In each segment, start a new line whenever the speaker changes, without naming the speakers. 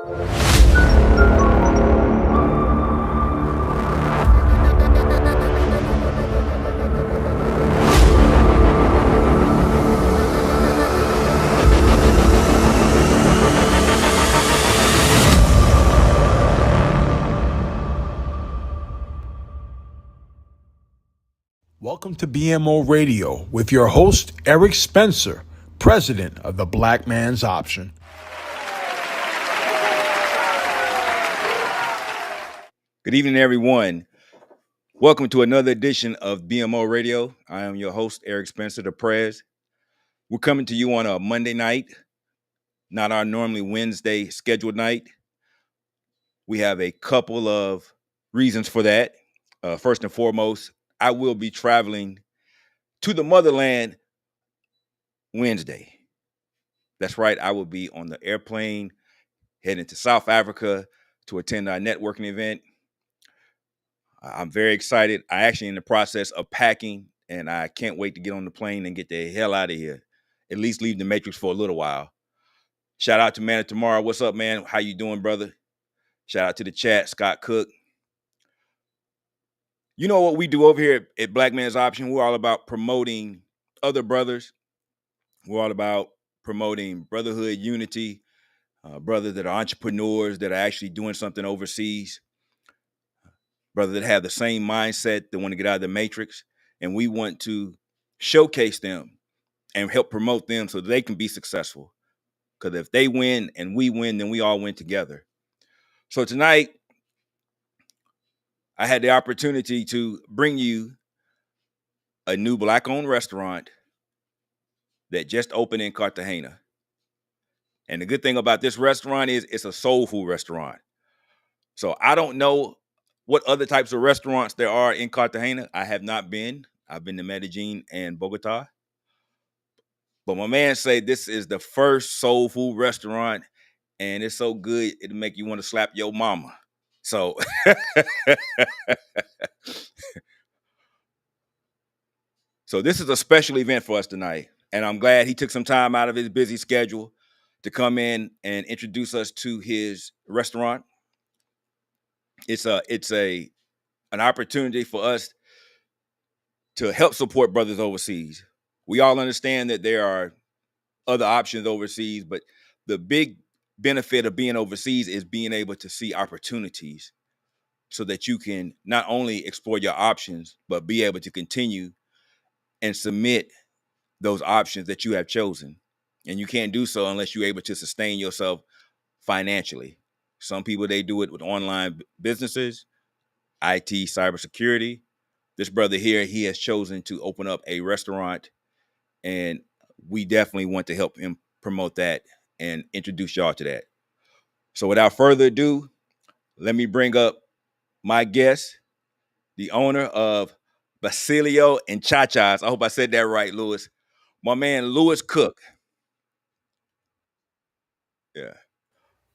Welcome to BMO Radio with your host, Eric Spencer, president of the Blackman's Option.
Good evening, everyone. Welcome to another edition of BMO Radio. I am your host, Eric Spencer, the Prez. We're coming to you on a Monday night, not our normally Wednesday scheduled night. We have a couple of reasons for that. First and foremost, I will be traveling to the motherland Wednesday. That's right, I will be on the airplane heading to South Africa to attend our networking event. I'm very excited. I actually in the process of packing, and I can't wait to get on the plane and get the hell out of here. At least leave the Matrix for a little while. Shout out to Man of Tomorrow. What's up, man? How you doing, brother? Shout out to the chat, Scott Cook. You know what we do over here at Blackman's Option? We're all about promoting other brothers. We're all about promoting brotherhood, unity, brothers that are entrepreneurs that are actually doing something overseas, brothers that have the same mindset that want to get out of the matrix. And we want to showcase them and help promote them so they can be successful. Because if they win and we win, then we all win together. So tonight, I had the opportunity to bring you a new Black-owned restaurant that just opened in Cartagena. And the good thing about this restaurant is it's a soul food restaurant. So I don't know what other types of restaurants there are in Cartagena. I have not been. I've been to Medellin and Bogota. But my man said this is the first soul food restaurant, and it's so good, it'll make you want to slap your mama. So, so this is a special event for us tonight, and I'm glad he took some time out of his busy schedule to come in and introduce us to his restaurant. It's an opportunity for us to help support brothers overseas. We all understand that there are other options overseas, but the big benefit of being overseas is being able to see opportunities so that you can not only explore your options, but be able to continue and submit those options that you have chosen. And you can't do so unless you're able to sustain yourself financially. Some people, they do it with online businesses, IT, cybersecurity. This brother here, he has chosen to open up a restaurant, and we definitely want to help him promote that and introduce y'all to that. So without further ado, let me bring up my guest, the owner of Basilio and Cha-Cha's. I hope I said that right, Louis. My man, Louis Cook.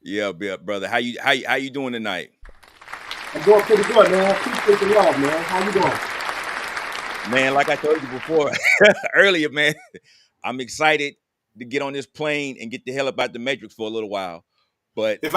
Yeah, brother. How you doing tonight?
I'm doing pretty good, man. Appreciate the love, man. How you doing?
Man, like I told you before, earlier, man, I'm excited to get on this plane and get the hell up out the Matrix for a little while. But
if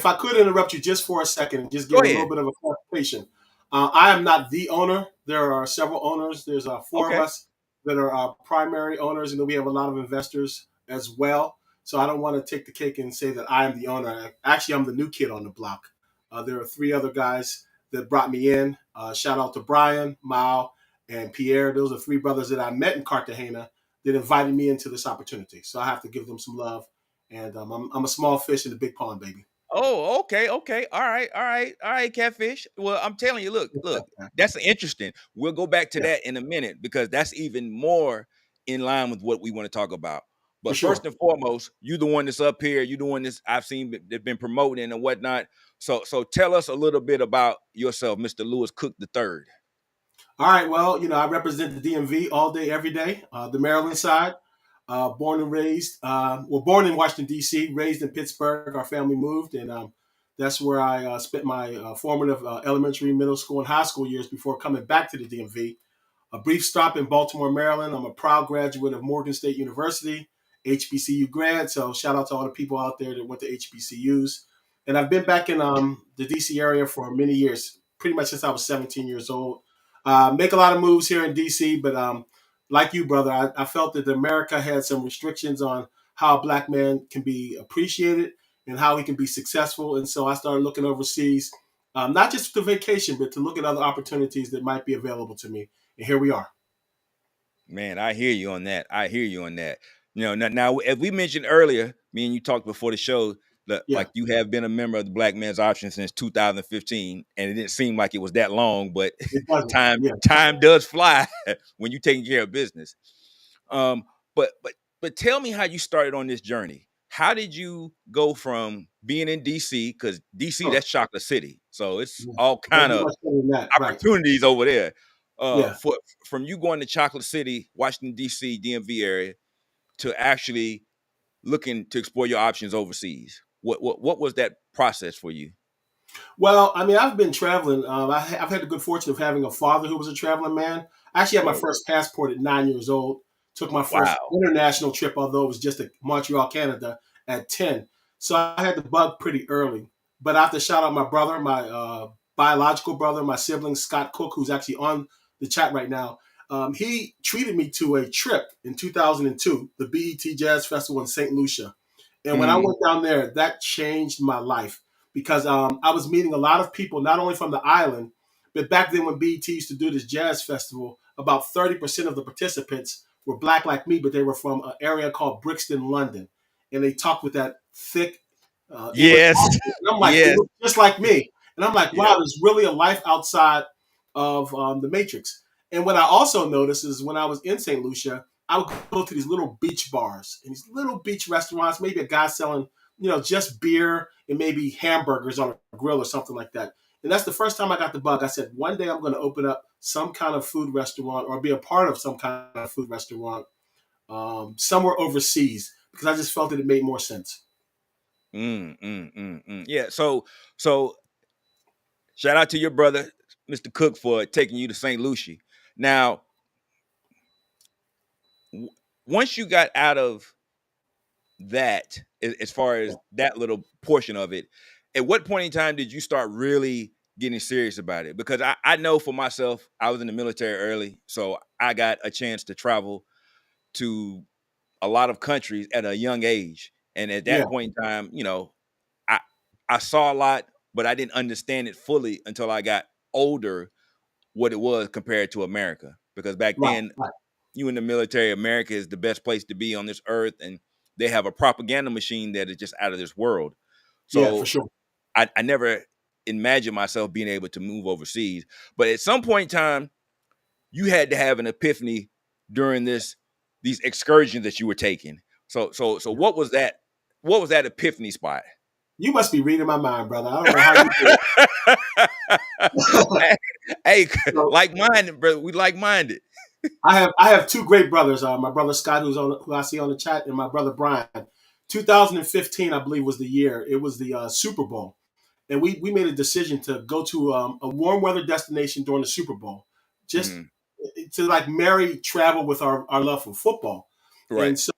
I could interrupt you just for a second and just give a little bit of a clarification, I am not the owner. There are several owners. There's four of us that are primary owners, and then we have a lot of investors as well. So I don't want to take the cake and say that I am the owner. Actually, I'm the new kid on the block. There are three other guys that brought me in. Shout out to Brian, Mao, and Pierre. Those are three brothers that I met in Cartagena that invited me into this opportunity. So I have to give them some love. And I'm a small fish in the big pond, baby.
Oh, okay. All right, Catfish. Well, I'm telling you, look, that's interesting. We'll go back to that in a minute because that's even more in line with what we want to talk about. But first and foremost, you the one that's up here. You the one that's I've seen that's been promoting and whatnot. So tell us a little bit about yourself, Mr. Louis Cook III.
All right. Well, I represent the DMV all day, every day. The Maryland side. Born and raised, born in Washington, D.C., raised in Pittsburgh. Our family moved, and that's where I spent my formative elementary, middle school, and high school years before coming back to the DMV. A brief stop in Baltimore, Maryland. I'm a proud graduate of Morgan State University, HBCU grad. So shout out to all the people out there that went to HBCUs. And I've been back in the DC area for many years, pretty much since I was 17 years old. Make a lot of moves here in DC, but like you, brother, I felt that America had some restrictions on how a black man can be appreciated and how he can be successful. And so I started looking overseas, not just to vacation, but to look at other opportunities that might be available to me. And here we are.
Man, I hear you on that. Now, as we mentioned earlier, me and you talked before the show that
Yeah,
like you have been a member of the Black Man's Option since 2015, and it didn't seem like it was that long, but
it doesn't.
time
Yeah.
time does fly when you're taking care of business. Um, but tell me how you started on this journey. How did you go from being in DC, because DC,
Sure.
that's Chocolate City, so it's
Yeah.
all
Can't
kind
do
of
much better than that. Right.
opportunities over there.
Yeah.
From you going to Chocolate City, Washington D.C., DMV area, to actually looking to explore your options overseas. What was that process for you?
Well, I mean, I've been traveling. I've had the good fortune of having a father who was a traveling man. I actually had my
Whoa.
first passport at 9 years old. Took my first
Wow.
international trip, although it was just to Montreal, Canada, at 10. So I had the bug pretty early. But I have to shout out my brother, my biological brother, my sibling, Scott Cook, who's actually on the chat right now. He treated me to a trip in 2002, the BET Jazz Festival in St. Lucia. And when I
Mm.
went down there, that changed my life because I was meeting a lot of people, not only from the island, but back then when BET used to do this jazz festival, about 30% of the participants were black like me, but they were from an area called Brixton, London. And they talked with that thick English
Yes.
accent. And I'm like, they
Yes.
look just like me. And I'm like,
Yeah.
wow, there's really a life outside of the Matrix. And what I also noticed is when I was in St. Lucia, I would go to these little beach bars and these little beach restaurants, maybe a guy selling, just beer and maybe hamburgers on a grill or something like that. And that's the first time I got the bug. I said, one day I'm going to open up some kind of food restaurant or be a part of some kind of food restaurant somewhere overseas because I just felt that it made more sense.
Yeah. So shout out to your brother, Mr. Cook, for taking you to St. Lucie. Now, once you got out of that, as far as that little portion of it, at what point in time did you start really getting serious about it? Because I know for myself, I was in the military early, so I got a chance to travel to a lot of countries at a young age. And at
Yeah,
that point in time, I I saw a lot, but I didn't understand it fully until I got older, what it was compared to America. Because back
right,
then,
right.
you in the military, America is the best place to be on this earth, and they have a propaganda machine that is just out of this world.
Yeah, for
So
sure.
I never imagined myself being able to move overseas. But at some point in time, you had to have an epiphany during these excursions that you were taking. So what was that? What was that epiphany spot?
You must be reading my mind, brother. I don't know how you do it.
Hey,
So,
like-minded, brother. We like-minded.
I have two great brothers. My brother Scott, who I see on the chat, and my brother Brian. 2015, I believe, was the year. It was the Super Bowl, and we made a decision to go to a warm weather destination during the Super Bowl, just
Mhm.
to like marry travel with our love for football.
Right.
And so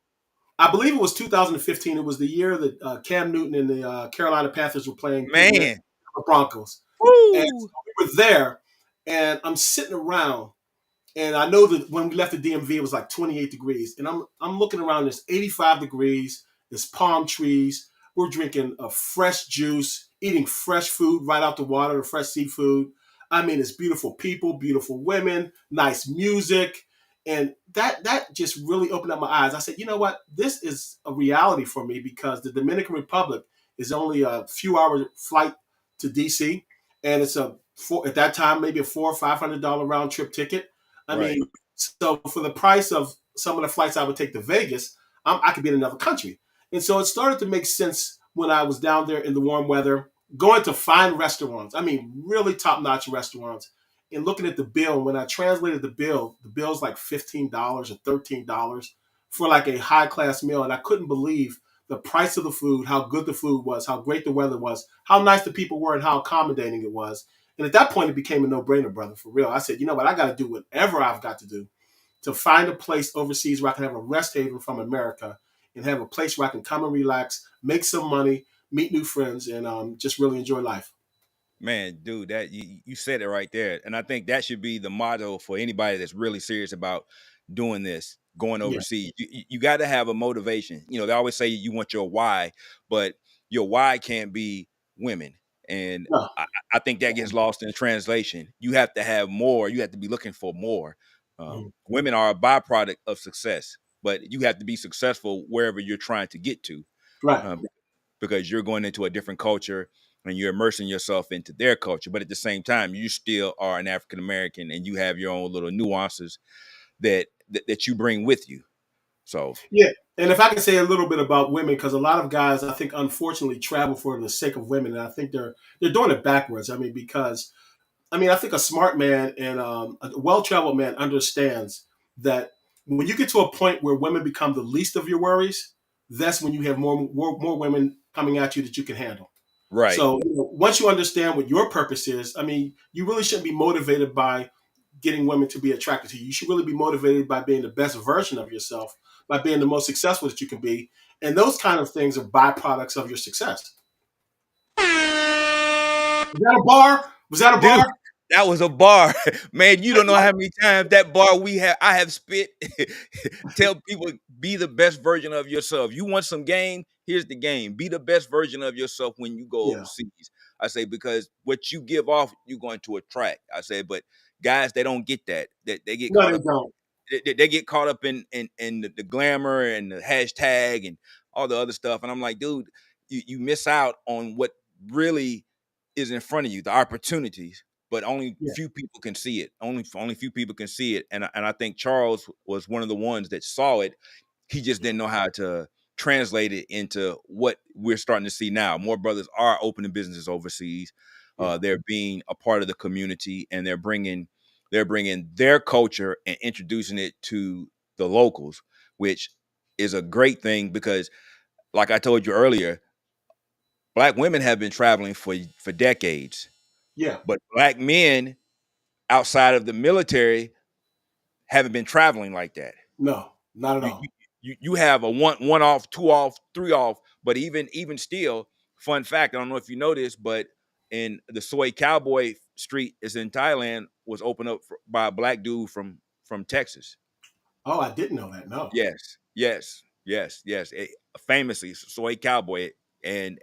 I believe it was 2015. It was the year that Cam Newton and the Carolina Panthers were playing Peyton Manning
Man.
and the Broncos. And so
Woo.
we were there, and I'm sitting around. And I know that when we left the DMV, it was like 28 degrees. And I'm looking around, there's 85 degrees, there's palm trees. We're drinking a fresh juice, eating fresh food right out the water, fresh seafood. I mean, it's beautiful people, beautiful women, nice music. And that just really opened up my eyes. I said, you know what? This is a reality for me because the Dominican Republic is only a few hour flight to DC. And it's at that time, maybe a $400 or $500 round trip ticket. I
Right.
mean, so for the price of some of the flights I would take to Vegas, I could be in another country. And so it started to make sense when I was down there in the warm weather, going to fine restaurants. I mean, really top-notch restaurants. And looking at the bill, when I translated the bill's like $15 or $13 for like a high-class meal. And I couldn't believe the price of the food, how good the food was, how great the weather was, how nice the people were, and how accommodating it was. And at that point, it became a no-brainer, brother, for real. I said, you know what? I got to do whatever I've got to do to find a place overseas where I can have a rest haven from America and have a place where I can come and relax, make some money, meet new friends, and just really enjoy life.
Man, dude, that you said it right there. And I think that should be the motto for anybody that's really serious about doing this, going
Yeah.
overseas. You got to have a motivation. You know, they always say you want your why, but your why can't be women. And
No.
I think that gets lost in translation. You have to have more. You have to be looking for more. Women are a byproduct of success, but you have to be successful wherever you're trying to get to.
Right.
Because you're going into a different culture and you're immersing yourself into their culture. But at the same time, you still are an African American and you have your own little nuances that you bring with you. So
yeah, and if I can say a little bit about women, because a lot of guys, I think, unfortunately, travel for the sake of women, and I think they're doing it backwards. I mean, because I think a smart man and a well-traveled man understands that when you get to a point where women become the least of your worries, that's when you have more women coming at you that you can handle.
right.
So once you understand what your purpose is, I mean, you really shouldn't be motivated by getting women to be attracted to you. You should really be motivated by being the best version of yourself, by being the most successful that you can be. And those kind of things are byproducts of your success. Was that a bar? Was that a
Dude,
bar?
that was a bar. Man, you don't know how many times that bar I have spit. Tell people, be the best version of yourself. You want some game? Here's the game. Be the best version of yourself when you go
Yeah.
overseas. I say, because what you give off, you're going to attract. I say, but guys, they don't get that. They get
No,
caught
they
up.
don't.
They get caught up in the glamour and the hashtag and all the other stuff. And I'm like, dude, you miss out on what really is in front of you, the opportunities, but only few people can see it. Only few people can see it. And I think Charles was one of the ones that saw it. He just didn't know how to translate it into what we're starting to see now. More brothers are opening businesses overseas. They're being a part of the community, and they're bringing their culture and introducing it to the locals, which is a great thing because, like I told you earlier, Black women have been traveling for decades.
Yeah.
But Black men outside of the military haven't been traveling like that.
No, not at
You
all.
you have a one off, two off, three off, but even still, fun fact, I don't know if you know this, but in the Soy Cowboy Street is in Thailand was opened up by a Black dude from Texas.
Oh, I didn't know that. No.
Yes. Famously, Soy Cowboy, and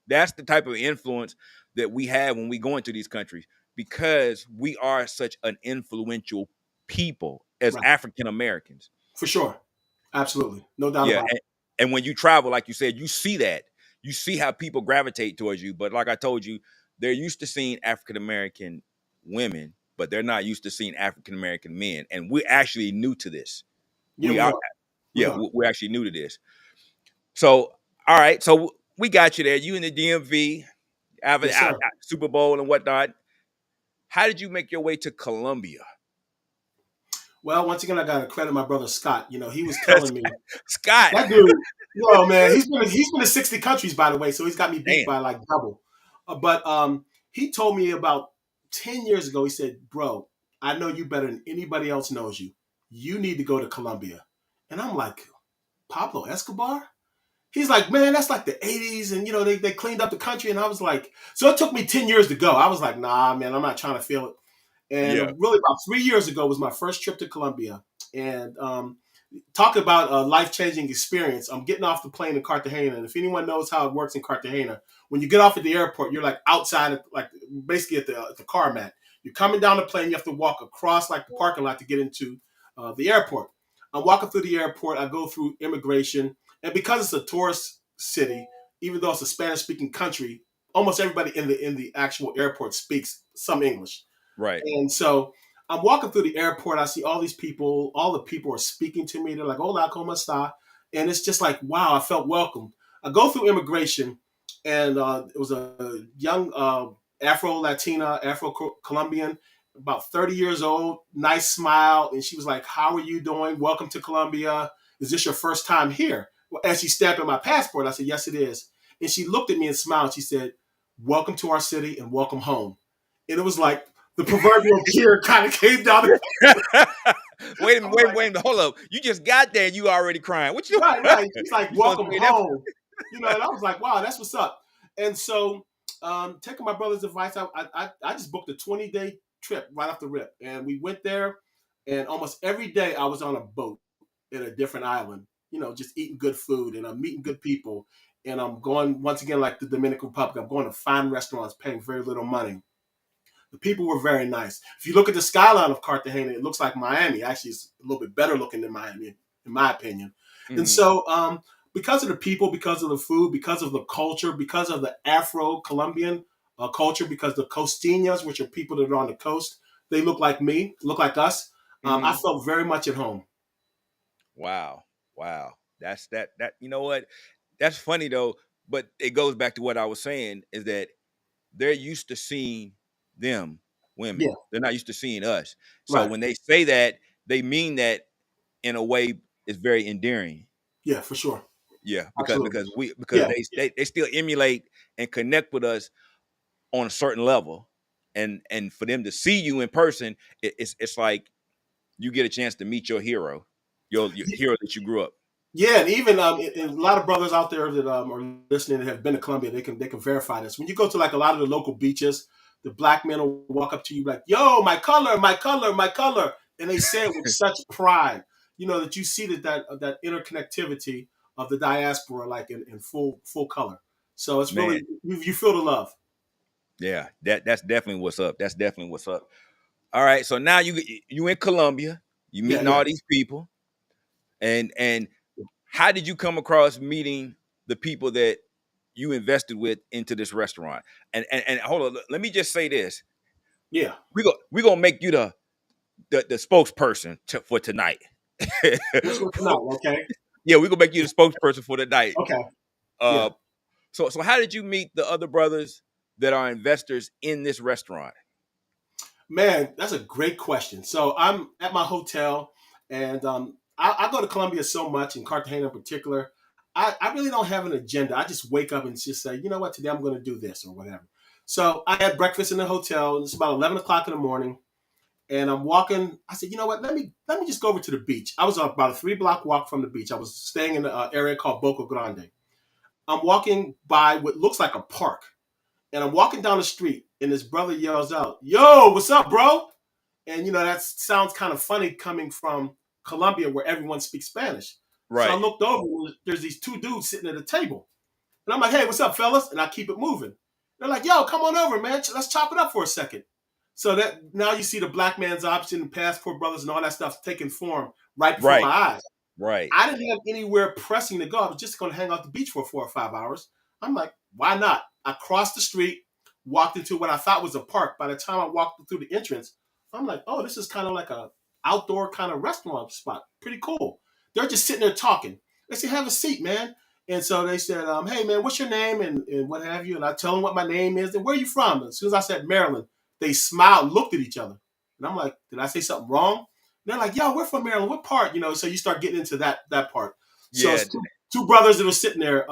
that's the type of influence that we have when we go into these countries because we are such an influential people as
Right.
African Americans.
For sure. Absolutely. No doubt
Yeah,
about it.
and when you travel, like you said, you see that. You see how people gravitate towards you. But like I told you, they're used to seeing African American women, but they're not used to seeing African American men. And we're actually new to this.
Yeah,
We
we
are.
are.
Yeah, we're actually new to this. So, all right. So we got you there. You in the DMV,
Yes, sir.
Super Bowl and whatnot. How did you make your way to Colombia?
Well, once again, I got to credit my brother Scott. He was telling me
Scott.
that dude. Man, he's been to 60 countries, by the way, so he's got me beat
Damn.
by like double. But he told me about 10 years ago. He said, "Bro, I know you better than anybody else knows you. You need to go to Colombia." And I'm like, Pablo Escobar? He's like, man, that's like the 80s, and they cleaned up the country. And I was like, so it took me 10 years to go. I was like, nah, man, I'm not trying to feel it. And really, about 3 years ago was my first trip to Colombia. And talk about a life-changing experience. I'm getting off the plane in Cartagena. And if anyone knows how it works in Cartagena, when you get off at the airport, you're like outside, like basically at the car mat. You're coming down the plane. You have to walk across like the parking lot to get into the airport. I'm walking through the airport. I go through immigration. And because it's a tourist city, even though it's a Spanish-speaking country, almost everybody in the actual airport speaks some English.
Right.
And so I'm walking through the airport. I see all these people. All the people are speaking to me. They're like, "Hola, ¿cómo está?" And it's just like, wow, I felt welcomed. I go through immigration, and it was a young Afro-Latina, Afro-Colombian, about 30 years old, nice smile. And she was like, "How are you doing? Welcome to Colombia. Is this your first time here?" As she stamped on my passport, I said, "Yes, it is." And she looked at me and smiled. She said, "Welcome to our city and welcome home." And it was like the proverbial tear kind of came down.
Wait a minute, hold up. You just got there and you already crying. What you
Right. She's like, "Welcome home." And I was like, wow, that's what's up. And so, taking my brother's advice, I just booked a 20-day trip right off the rip, and we went there, and almost every day I was on a boat in a different island, just eating good food, and I'm meeting good people, and I'm going once again like the Dominican Republic. I'm going to fine restaurants, paying very little money. The people were very nice. If you look at the skyline of Cartagena, it looks like Miami. Actually, it's a little bit better looking than Miami, in my opinion. Mm-hmm. And so, because of the people, because of the food, because of the culture, because of the Afro-Colombian culture, because the costeños, which are people that are on the coast, they look like me, look like us. I felt very much at home.
Wow. That's that. You know what? That's funny though, but it goes back to what I was saying is that they're used to seeing them women. Yeah. They're not used to seeing us. So when they say that, they mean that in a way it's very endearing.
Yeah, for sure.
Yeah, because they still emulate and connect with us on a certain level, and for them to see you in person, it's like you get a chance to meet your hero, your hero that you grew up.
Yeah, and even and a lot of brothers out there that are listening that have been to Colombia, they can verify this. When you go to like a lot of the local beaches, the black men will walk up to you like, "Yo, my color, my color, my color," and they say it with such pride, that you see that interconnectivity of the diaspora like in full color. So it's really you feel the love.
Yeah, that's definitely what's up. That's definitely what's up. All right, so now you in Colombia, you meeting all these people, and how did you come across meeting the people that you invested with into this restaurant? And hold on, let me just say this.
Yeah,
we gonna make you the spokesperson for tonight.
Okay.
Yeah, we're gonna make you the spokesperson for tonight.
Okay.
So how did you meet the other brothers that are investors in this restaurant?
Man, that's a great question. So I'm at my hotel, and I go to Colombia so much, in Cartagena in particular. I really don't have an agenda. I just wake up and just say, you know what, today I'm going to do this or whatever. So I had breakfast in the hotel. It's about 11 o'clock in the morning, and I'm walking. I said, you know what, let me just go over to the beach. I was about a 3-block walk from the beach. I was staying in an area called Boca Grande. I'm walking by what looks like a park. And I'm walking down the street, and this brother yells out, "Yo, what's up, bro?" And that sounds kind of funny coming from Colombia, where everyone speaks Spanish. Right. So I looked over. There's these two dudes sitting at a table, and I'm like, "Hey, what's up, fellas?" And I keep it moving. They're like, "Yo, come on over, man. Let's chop it up for a second." So that now you see the Black Man's Option, Passport Brothers, and all that stuff taking form right before my eyes.
Right.
I didn't have anywhere pressing to go. I was just going to hang out the beach for 4 or 5 hours. I'm like, why not? I crossed the street, walked into what I thought was a park. By the time I walked through the entrance, I'm like, oh, this is kind of like a outdoor kind of restaurant spot. Pretty cool. They're just sitting there talking. They said, have a seat, man. And so they said, hey, man, what's your name and what have you? And I tell them what my name is and where are you from? As soon as I said Maryland, they smiled and looked at each other. And I'm like, did I say something wrong? They're like, yo, we're from Maryland. What part? So you start getting into that part. So it's two brothers that are sitting there,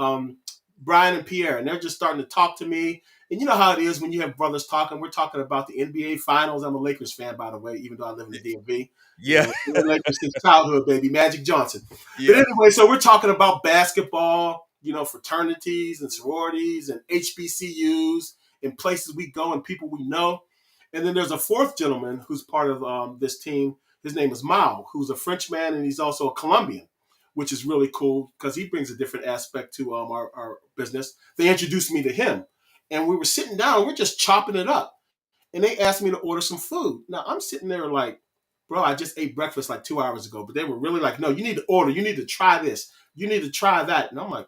Brian and Pierre, and they're just starting to talk to me. And you know how it is when you have brothers talking. We're talking about the NBA Finals. I'm a Lakers fan, by the way, even though I live in the DMV.
Yeah.
Lakers since childhood, baby. Magic Johnson. Yeah. But anyway, so we're talking about basketball, fraternities and sororities and HBCUs and places we go and people we know. And then there's a fourth gentleman who's part of this team. His name is Mao, who's a Frenchman, and he's also a Colombian, which is really cool because he brings a different aspect to our business. They introduced me to him, and we were sitting down. We're just chopping it up, and they asked me to order some food. Now, I'm sitting there like, bro, I just ate breakfast like 2 hours ago, but they were really like, no, you need to order. You need to try this. You need to try that. And I'm like,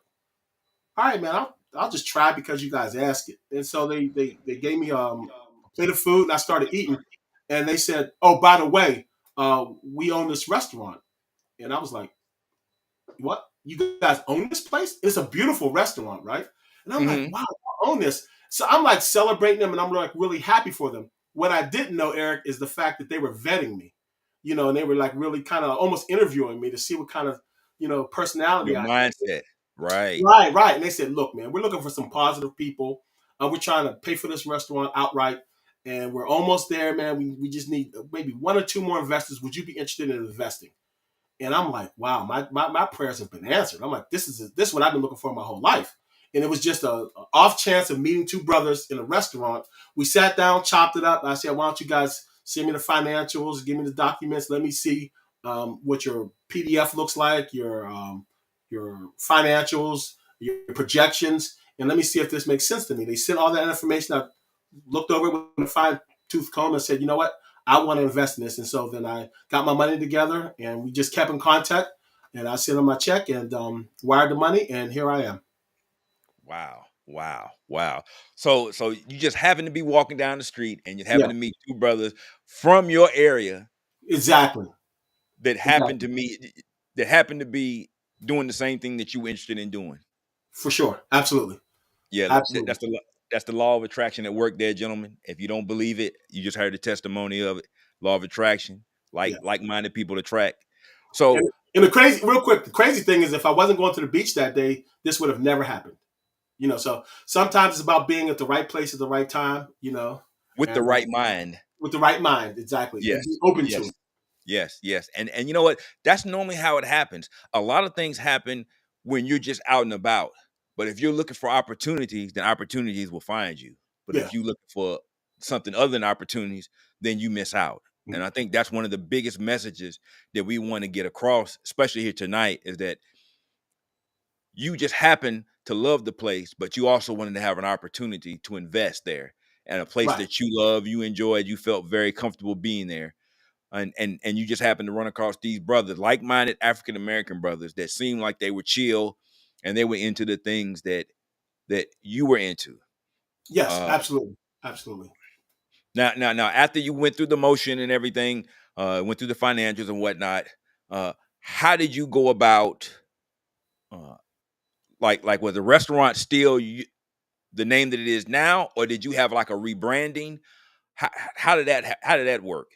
all right, man, I'll just try because you guys asked it. And so they gave me a plate of food, and I started eating. And they said, oh, by the way, we own this restaurant. And I was like, what? You guys own this place? It's a beautiful restaurant, right? And I'm like, wow, I own this. So I'm like celebrating them, and I'm like really happy for them. What I didn't know, Eric, is the fact that they were vetting me, and they were like really kind of almost interviewing me to see what kind of, personality
your mindset. Right.
Right. And they said, look, man, we're looking for some positive people. We're trying to pay for this restaurant outright. And we're almost there, man. We just need maybe 1 or 2 more investors. Would you be interested in investing? And I'm like, wow, my prayers have been answered. I'm like, this is what I've been looking for my whole life. And it was just a off chance of meeting two brothers in a restaurant. We sat down, chopped it up. I said, why don't you guys send me the financials, give me the documents, let me see what your PDF looks like, your financials, your projections, and let me see if this makes sense to me. They sent all that information. I looked over it with a fine tooth comb and said, you know what? I want to invest in this. And so then I got my money together and we just kept in contact. And I sent them my check and wired the money. And here I am.
Wow. So you just happen to be walking down the street and you happen
Yeah,
to meet two brothers from your area
exactly.
that happened to be doing the same thing that you were interested in doing.
For sure. Absolutely.
Yeah,
Absolutely.
that's the law of attraction at work there, gentlemen. If you don't believe it, you just heard the testimony of it. Law of attraction,
Yeah.
like-minded people attract.
And,
So
and the crazy thing is if I wasn't going to the beach that day, this would have never happened. So sometimes it's about being at the right place at the right time,
with the
and
right mind.
with the right mind. Exactly. And
Yes.
be open to
Yes.
it.
Yes. And you know what? That's normally how it happens. A lot of things happen when you're just out and about. But if you're looking for opportunities, then opportunities will find you. But
Yeah.
if you look for something other than opportunities, then you miss out. And I think that's one of the biggest messages that we want to get across, especially here tonight, is that you just happen to love the place, but you also wanted to have an opportunity to invest there, and a place
Right.
that you love, you enjoyed, you felt very comfortable being there. And you just happened to run across these brothers, like-minded African American brothers that seemed like they were chill and they were into the things that you were into.
Yes, absolutely. Absolutely.
Now, after you went through the motion and everything, went through the financials and whatnot, how did you go about, like was the restaurant still the name that it is now, or did you have like a rebranding? How did that work?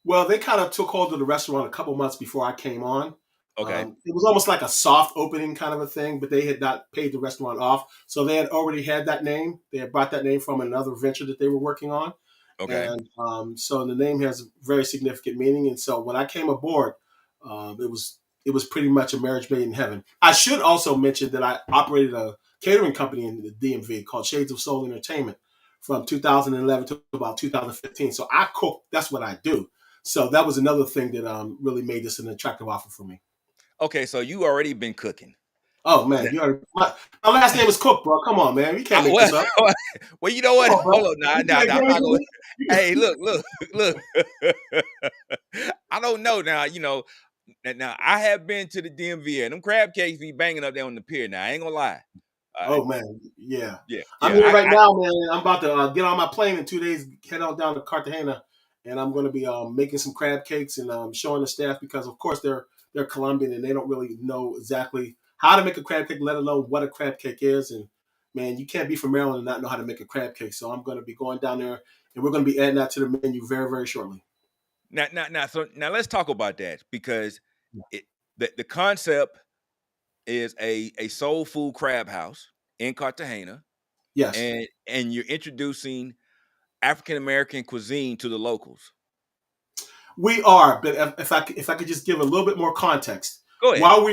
Well, they kind of took hold of the restaurant a couple months before I came on.
Okay.
It was almost like a soft opening kind of a thing, but they had not paid the restaurant off. So they had already had that name. They had brought that name from another venture that they were working on.
Okay.
And so the name has very significant meaning. And so when I came aboard, it was pretty much a marriage made in heaven. I should also mention that I operated a catering company in the DMV called Shades of Soul Entertainment from 2011 to about 2015. So I cook. That's what I do. So that was another thing that really made this an attractive offer for me.
Okay, so you already been cooking.
Oh man, my last name is Cook, bro. Come on, man. You can't make this up.
Well, you know what?
On,
hold on, now. I'm not going. Hey, look. I don't know now. Now I have been to the DMV and them crab cakes be banging up there on the pier. Now I ain't gonna lie.
Oh man, yeah.
Yeah.
I'm here right now, man. I'm about to get on my plane in 2 days, head on down to Cartagena, and I'm going to be making some crab cakes and showing the staff because, of course, they're Colombian and they don't really know exactly how to make a crab cake, let alone what a crab cake is. And man, you can't be from Maryland and not know how to make a crab cake. So I'm going to be going down there, and we're going to be adding that to the menu very, very shortly.
Now, let's talk about that because the concept is a soul food crab house in Cartagena.
Yes.
And you're introducing African American cuisine to the locals.
We are, but if I could just give a little bit more context.
Go ahead.
While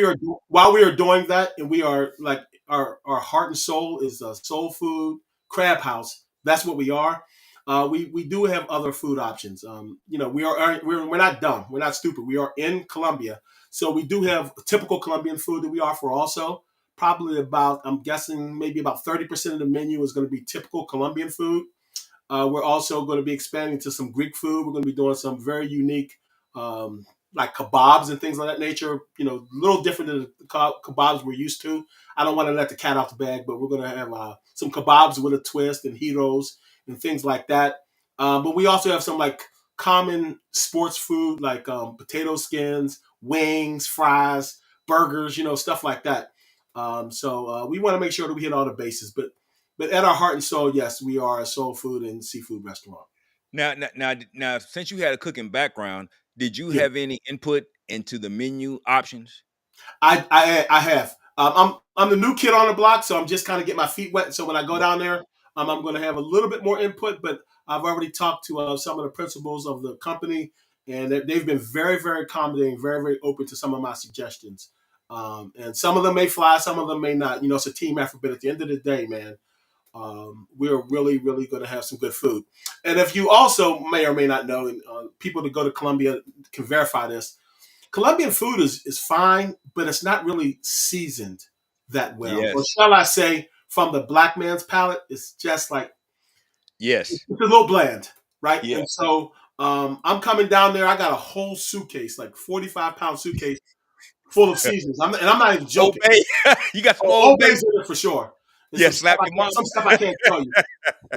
we are doing that, and we are like our heart and soul is a soul food crab house. That's what we are. We do have other food options. We're not dumb. We're not stupid. We are in Colombia, so we do have typical Colombian food that we offer also. Probably about, I'm guessing, maybe about 30% of the menu is going to be typical Colombian food. We're also going to be expanding to some Greek food. We're going to be doing some very unique, like kebabs and things of that nature. A little different than the kebabs we're used to. I don't want to let the cat out the bag, but we're going to have some kebabs with a twist and gyros and things like that. But we also have some like common sports food like potato skins, wings, fries, burgers, stuff like that. So we want to make sure that we hit all the bases. But at our heart and soul, yes, we are a soul food and seafood restaurant.
Now, since you had a cooking background, did you have any input into the menu options?
I have. I'm the new kid on the block, so I'm just kind of getting my feet wet. So when I go down there, I'm going to have a little bit more input. But I've already talked to some of the principals of the company, and they've been very, very accommodating, very, very open to some of my suggestions. And some of them may fly, some of them may not. It's a team effort, but at the end of the day, man, we're really, really going to have some good food. And if you also may or may not know, and people that go to Colombia can verify this, Colombian food is fine, but it's not really seasoned that well.
Yes.
Or shall I say, from the black man's palate, it's just like,
yes,
it's a little bland, right?
yeah.
And so I'm coming down there. I got a whole suitcase, like 45-pound suitcase full of seasonings. I'm not even joking.
Old Bay. You got some
Old
Old Bay.
Bay's in it for sure.
Yeah, slap your mom.
Some stuff I can't tell you.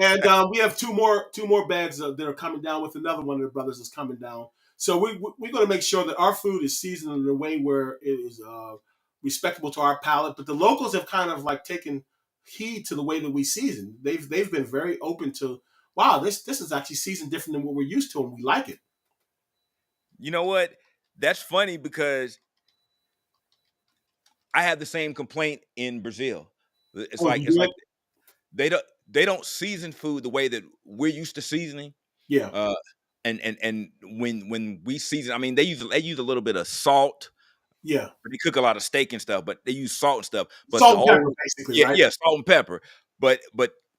And we have two more bags that are coming down with another one of the brothers that's coming down. So we're going to make sure that our food is seasoned in a way where it is respectable to our palate. But the locals have kind of like taken heed to the way that we season. They've been very open to, wow, this is actually seasoned different than what we're used to, and we like it.
You know what? That's funny because I have the same complaint in Brazil. It's like they don't season food the way that we're used to seasoning.
Yeah.
And when we season, I mean, they use a little bit of salt.
Yeah.
They cook a lot of steak and stuff, but they use salt and stuff. But
salt and pepper, basically, right?
Yeah, salt and pepper. But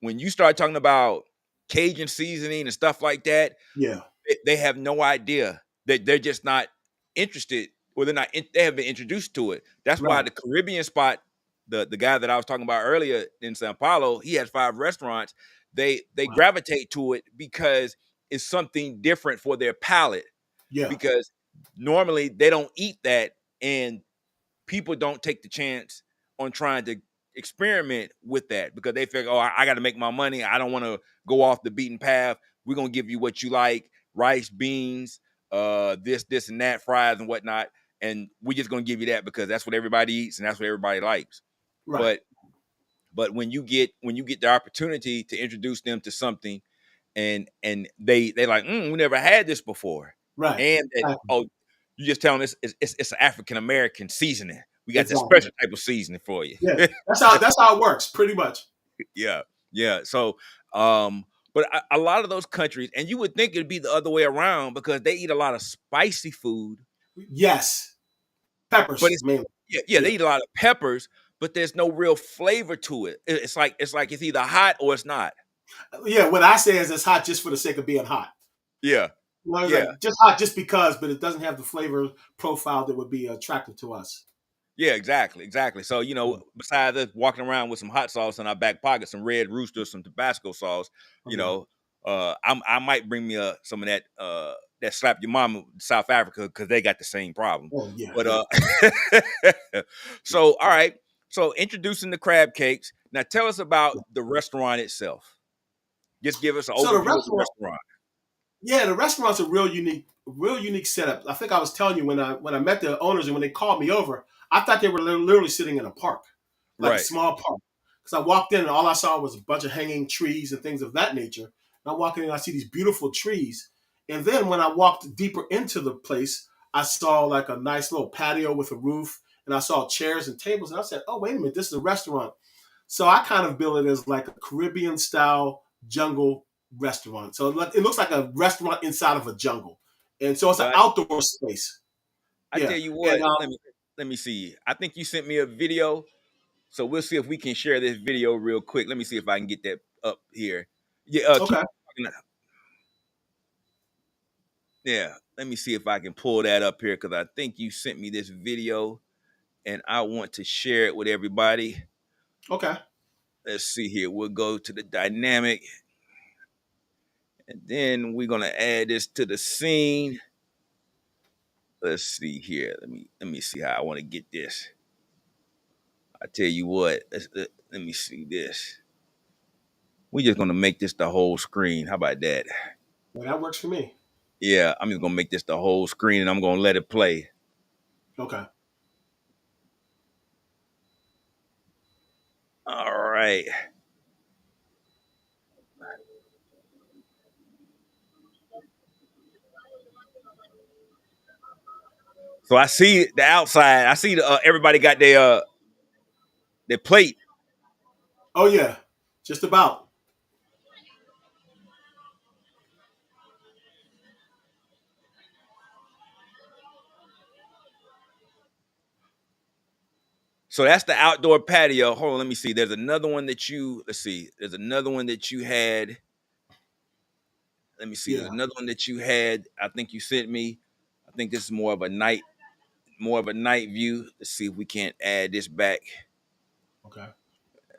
when you start talking about Cajun seasoning and stuff like that,
yeah,
they have no idea. They're just not interested, or they have been introduced to it. That's why the Caribbean spot, the guy that I was talking about earlier in Sao Paulo, he has 5 restaurants. They gravitate to it because it's something different for their palate.
Yeah.
Because normally they don't eat that, and people don't take the chance on trying to experiment with that because they figure, oh, I got to make my money. I don't want to go off the beaten path. We're going to give you what you like, rice, beans, this and that, fries and whatnot. And we're just going to give you that because that's what everybody eats and that's what everybody likes.
Right.
But when you get the opportunity to introduce them to something and they like, we never had this before.
Right.
And you just tell them it's an African American seasoning. We got that special type of seasoning for you.
Yeah, that's how it works, pretty much.
Yeah. So, but a lot of those countries, and you would think it'd be the other way around because they eat a lot of spicy food.
Yes, peppers.
But
mainly.
They eat a lot of peppers, but there's no real flavor to it. It's like it's either hot or it's not.
Yeah, what I say is it's hot just for the sake of being hot.
Yeah.
Like just hot just because, but it doesn't have the flavor profile that would be attractive to us.
Yeah, exactly. So, besides us walking around with some hot sauce in our back pocket, some Red Rooster, some Tabasco sauce, I might bring me some of that that slap your mama South Africa because they got the same problem.
Oh, yeah.
But so all right. So introducing the crab cakes. Now tell us about the restaurant itself. Just give us an overview of the restaurant.
Yeah, the restaurant's a real unique setup. I think I was telling you when I met the owners and when they called me over, I thought they were literally sitting in a park, like a small park. Because I walked in and all I saw was a bunch of hanging trees and things of that nature. And I walk in and I see these beautiful trees. And then when I walked deeper into the place, I saw like a nice little patio with a roof. And I saw chairs and tables. And I said, oh, wait a minute, this is a restaurant. So I kind of build it as like a Caribbean style jungle restaurant. So it looks like a restaurant inside of a jungle. And so it's an outdoor space.
I tell you what, let me see. I think you sent me a video. So we'll see if we can share this video real quick. Let me see if I can get that up here. Yeah.
Okay.
Yeah. Let me see if I can pull that up here because I think you sent me this video and I want to share it with everybody.
Okay.
Let's see here. We'll go to the dynamic. And then we're gonna add this to the scene. Let's see here. Let me see how I want to get this. I tell you what. Let me see this. We're just gonna make this the whole screen. How about that?
Well, that works for me.
Yeah, I'm just gonna make this the whole screen, and I'm gonna let it play.
Okay.
All right. So I see the outside. I see everybody got their plate.
Oh yeah, just about.
So that's the outdoor patio. Hold on, let me see. There's another one that you There's another one that you had. Let me see.
Yeah.
There's another one that you had. I think you sent me. I think this is more of a night view. Let's see if we can't add this back.
Okay.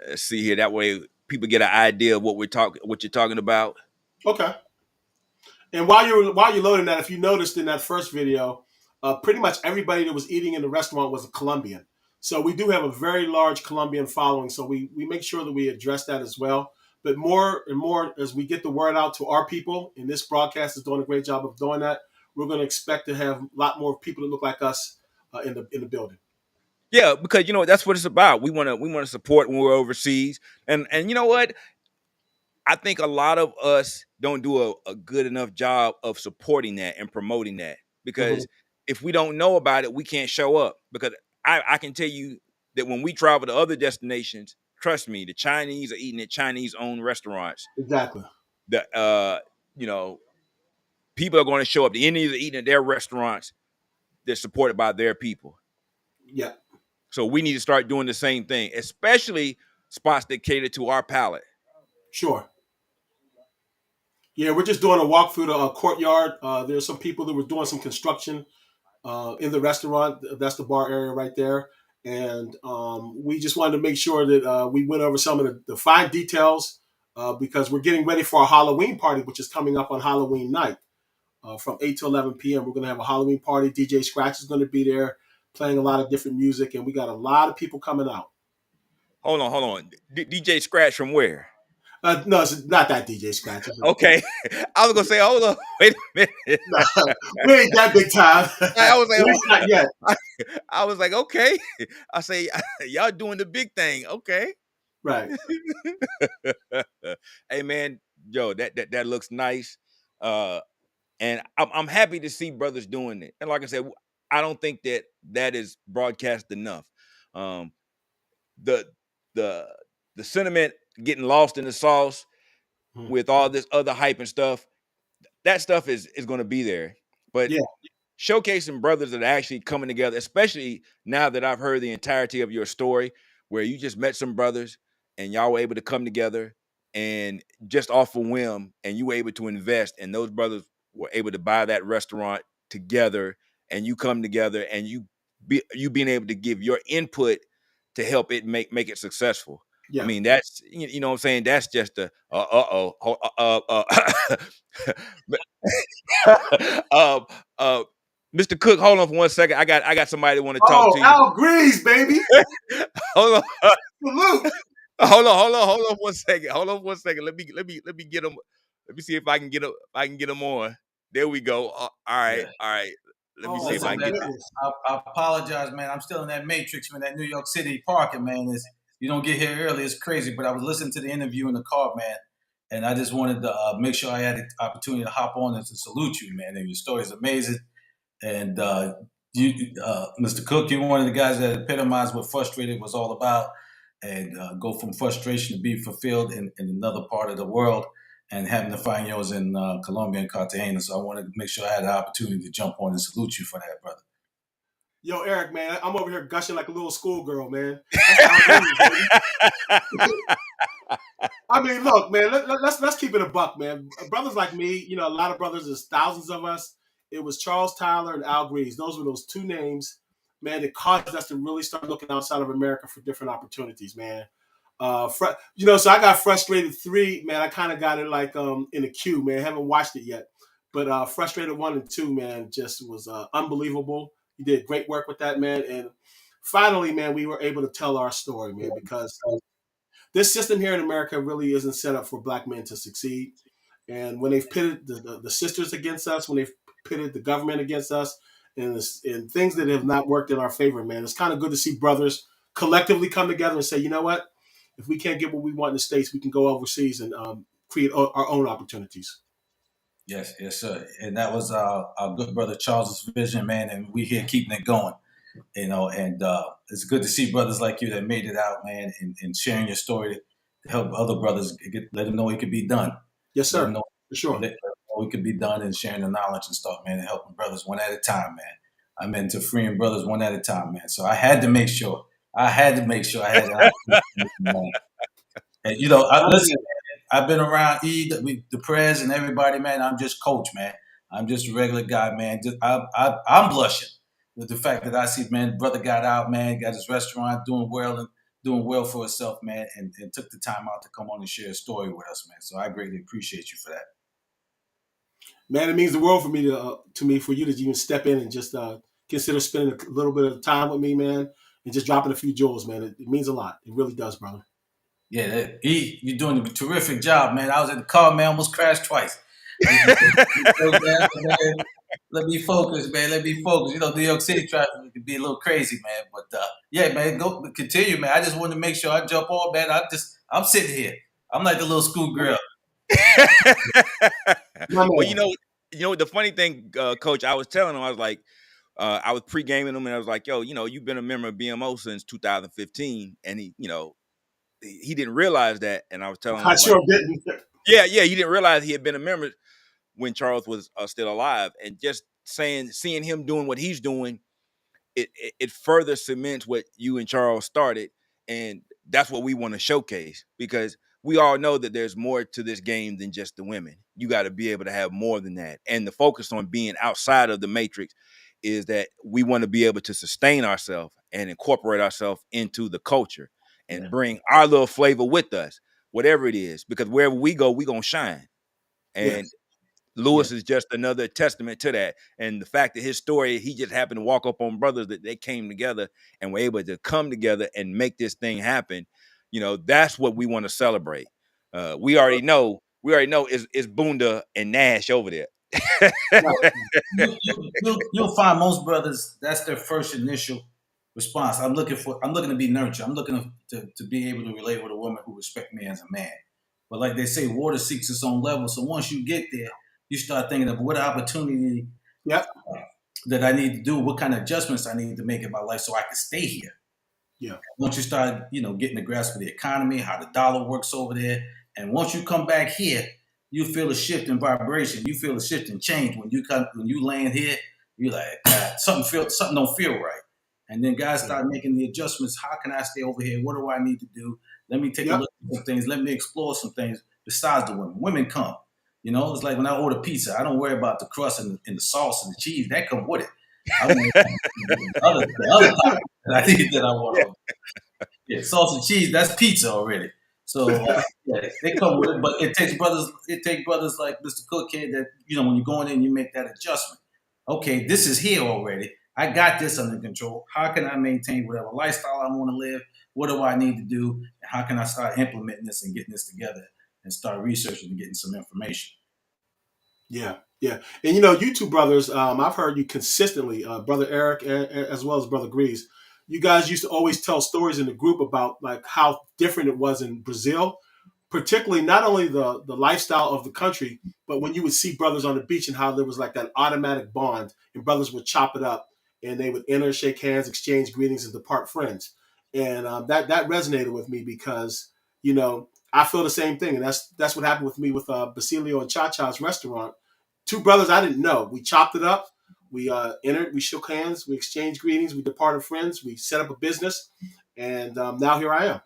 Let's see here. That way people get an idea of what you're talking about.
Okay. And while you're loading that, if you noticed in that first video, pretty much everybody that was eating in the restaurant was a Colombian. So we do have a very large Colombian following. So we make sure that we address that as well. But more and more as we get the word out to our people, and this broadcast is doing a great job of doing that, we're going to expect to have a lot more people that look like us in the building.
Yeah, because that's what it's about. We want to support when we're overseas, and you know what? I think a lot of us don't do a good enough job of supporting that and promoting that, because if we don't know about it, we can't show up. Because I can tell you that when we travel to other destinations, trust me, the Chinese are eating at Chinese-owned restaurants.
Exactly.
People are going to show up. The Indians are eating at their restaurants. They're supported by their people.
Yeah.
So we need to start doing the same thing, especially spots that cater to our palate.
Sure. Yeah, we're just doing a walk through the courtyard. There's some people that were doing some construction in the restaurant. That's the bar area right there. And we just wanted to make sure that we went over some of the fine details because we're getting ready for our Halloween party, which is coming up on Halloween night from 8 to 11 p.m. We're going to have a Halloween party. DJ Scratch is going to be there playing a lot of different music, and we got a lot of people coming out.
Hold on. DJ Scratch from where?
No, it's not that DJ Scratch.
Okay. I was going to say, hold on. Wait a minute.
No, we ain't that big time.
I was like,
not yet.
I was like, okay. I say, y'all doing the big thing. Okay.
Right.
Hey, man, Joe, that looks nice. And I'm happy to see brothers doing it. And like I said, I don't think that is broadcast enough. The sentiment getting lost in the sauce with all this other hype and stuff, that stuff is going to be there. But showcasing brothers that are actually coming together, especially now that I've heard the entirety of your story, where you just met some brothers and y'all were able to come together and just off a whim, and you were able to invest, and those brothers were able to buy that restaurant together, and you come together, and you being able to give your input to help it make it successful. Yeah. I mean, that's, you know what I'm saying? That's just a Mr. Cook, hold on for 1 second. I got somebody that want to talk to you.
Al Grease, baby.
Hold on.
Salute.
Hold on 1 second. Hold on 1 second. Let me get him. Let me see if I can get him on. There we go. All right. Let me see if I can get this.
I apologize, man. I'm still in that matrix, man. That New York City parking, man. You don't get here early. It's crazy. But I was listening to the interview in the car, man, and I just wanted to make sure I had the opportunity to hop on and to salute you, man. And your story is amazing. And you, Mr. Cook, you're one of the guys that epitomized what frustrated was all about, and go from frustration to be fulfilled in another part of the world, and having to find yours in Colombia and Cartagena. So I wanted to make sure I had the opportunity to jump on and salute you for that, brother.
Yo, Eric, man, I'm over here gushing like a little schoolgirl, man. I mean, look, man, let's keep it a buck, man. Brothers like me, a lot of brothers, there's thousands of us. It was Charles Tyler and Al Grease. Those were those two names, man, that caused us to really start looking outside of America for different opportunities, man. So I got Frustrated 3, man. I kind of got it like in a queue, man. Haven't watched it yet. But Frustrated 1 and 2, man, just was unbelievable. You did great work with that, man. And finally, man, we were able to tell our story, man, because this system here in America really isn't set up for black men to succeed. And when they've pitted the sisters against us, when they've pitted the government against us, and things that have not worked in our favor, man, it's kind of good to see brothers collectively come together and say, you know what? If we can't get what we want in the States, we can go overseas and create our own opportunities.
Yes, sir. And that was our good brother Charles's vision, man, and we here keeping it going. And it's good to see brothers like you that made it out, man, and sharing your story to help other brothers let them know it could be done.
Yes, sir. For sure.
Let them know it could be done, and sharing the knowledge and stuff, man, and helping brothers one at a time, man. I'm into freeing brothers one at a time, man. So I had to make sure I had to make sure I had that. And listen, I've been around the prez and everybody, man. I'm just coach, man. I'm just a regular guy, man. I'm blushing with the fact that I see, man, brother got out, man, got his restaurant doing well for himself, man, and took the time out to come on and share a story with us, man. So I greatly appreciate you for that.
Man, it means the world for me for you to even step in and just consider spending a little bit of time with me, man, and just dropping a few jewels, man. It means a lot. It really does, brother.
Yeah, you're doing a terrific job, man. I was at the car, man, almost crashed twice. Let me focus, man. Let me focus. New York City traffic can be a little crazy, man. But yeah, man, go continue, man. I just wanted to make sure I jump on, man. I'm sitting here. I'm like the little schoolgirl.
Well, the funny thing, Coach, I was telling him, I was like, I was pre-gaming him, and I was like, yo, you've been a member of BMO since 2015, and he didn't realize that, and I was telling him,
I sure didn't.
Yeah, he didn't realize he had been a member when Charles was still alive, and just seeing him doing what he's doing, it further cements what you and Charles started, and that's what we want to showcase, because we all know that there's more to this game than just the women. You got to be able to have more than that, and the focus on being outside of the matrix is that we want to be able to sustain ourselves and incorporate ourselves into the culture and bring our little flavor with us, whatever it is, because wherever we go, we're going to shine. And Lewis is just another testament to that. And the fact that his story, he just happened to walk up on brothers that they came together and were able to come together and make this thing happen. That's what we want to celebrate. We already know it's Bunda and Nash over there.
You'll find most brothers, that's their first initial response. I'm looking to be nurtured. I'm looking to be able to relate with a woman who respects me as a man. But like they say, water seeks its own level. So once you get there, you start thinking of what opportunity that I need to do, what kind of adjustments I need to make in my life so I can stay here.
Yeah.
Once you start, getting a grasp of the economy, how the dollar works over there, and once you come back here, you feel a shift in vibration. You feel a shift in change. When you land here, you're like, something don't feel right. And then guys start making the adjustments. How can I stay over here? What do I need to do? Let me take a look at some things. Let me explore some things besides the women. Women come. It's like when I order pizza, I don't worry about the crust and the sauce and the cheese. That come with it. I mean, the other that I need that I want. Yeah, sauce and cheese, that's pizza already. So they come with it, but it takes brothers like Mr. Cook here that, when you go in and you make that adjustment. Okay, this is here already. I got this under control. How can I maintain whatever lifestyle I want to live? What do I need to do? And how can I start implementing this and getting this together and start researching and getting some information?
Yeah. And you two brothers, I've heard you consistently, Brother Eric as well as Brother Greaves. You guys used to always tell stories in the group about like how different it was in Brazil, particularly not only the lifestyle of the country, but when you would see brothers on the beach and how there was like that automatic bond and brothers would chop it up and they would enter, shake hands, exchange greetings, and depart friends. And that resonated with me because, I feel the same thing. And that's what happened with me with Basilio and Cha-Cha's restaurant. Two brothers I didn't know. We chopped it up. We entered. We shook hands. We exchanged greetings. We departed friends. We set up a business. And now here I am.